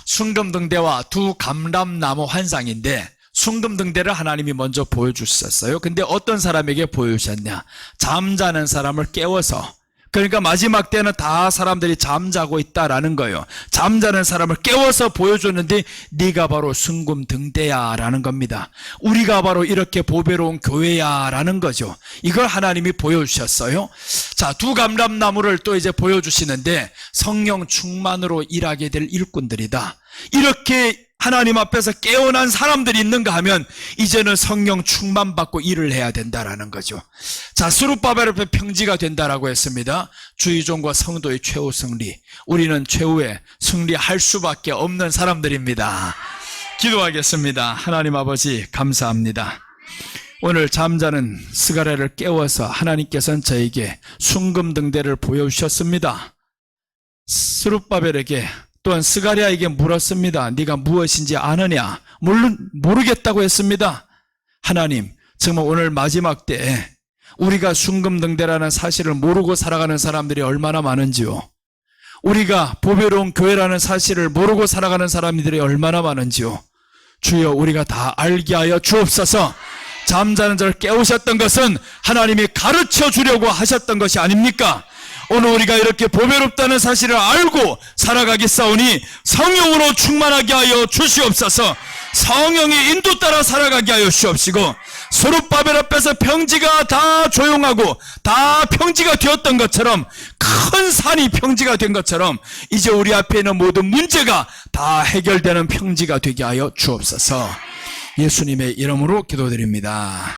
Speaker 1: 순금등대와 두 감람나무 환상인데 순금등대를 하나님이 먼저 보여주셨어요. 근데 어떤 사람에게 보여주셨냐? 잠자는 사람을 깨워서. 그러니까 마지막 때는 다 사람들이 잠자고 있다라는 거예요. 잠자는 사람을 깨워서 보여줬는데 네가 바로 순금등대야 라는 겁니다. 우리가 바로 이렇게 보배로운 교회야 라는 거죠. 이걸 하나님이 보여주셨어요. 자, 두 감람나무를 또 이제 보여주시는데 성령 충만으로 일하게 될 일꾼들이다. 이렇게 하나님 앞에서 깨어난 사람들이 있는가 하면 이제는 성령 충만받고 일을 해야 된다라는 거죠. 자, 스룹바벨 앞에 평지가 된다라고 했습니다. 주의종과 성도의 최후 승리. 우리는 최후에 승리할 수밖에 없는 사람들입니다. 기도하겠습니다. 하나님 아버지 감사합니다. 오늘 잠자는 스가랴를 깨워서 하나님께서는 저에게 순금등대를 보여주셨습니다. 스룹바벨에게 또한 스가랴에게 물었습니다. 네가 무엇인지 아느냐? 물론 모르겠다고 했습니다. 하나님, 정말 오늘 마지막 때에 우리가 순금등대라는 사실을 모르고 살아가는 사람들이 얼마나 많은지요. 우리가 보배로운 교회라는 사실을 모르고 살아가는 사람들이 얼마나 많은지요. 주여, 우리가 다 알게 하여 주옵소서. 잠자는 자를 깨우셨던 것은 하나님이 가르쳐 주려고 하셨던 것이 아닙니까? 오늘 우리가 이렇게 보배롭다는 사실을 알고 살아가겠사오니 성령으로 충만하게 하여 주시옵소서. 성령의 인도 따라 살아가게 하여 주옵시고 스룹바벨 앞에서 평지가 다 조용하고 다 평지가 되었던 것처럼 큰 산이 평지가 된 것처럼 이제 우리 앞에 있는 모든 문제가 다 해결되는 평지가 되게 하여 주옵소서. 예수님의 이름으로 기도드립니다.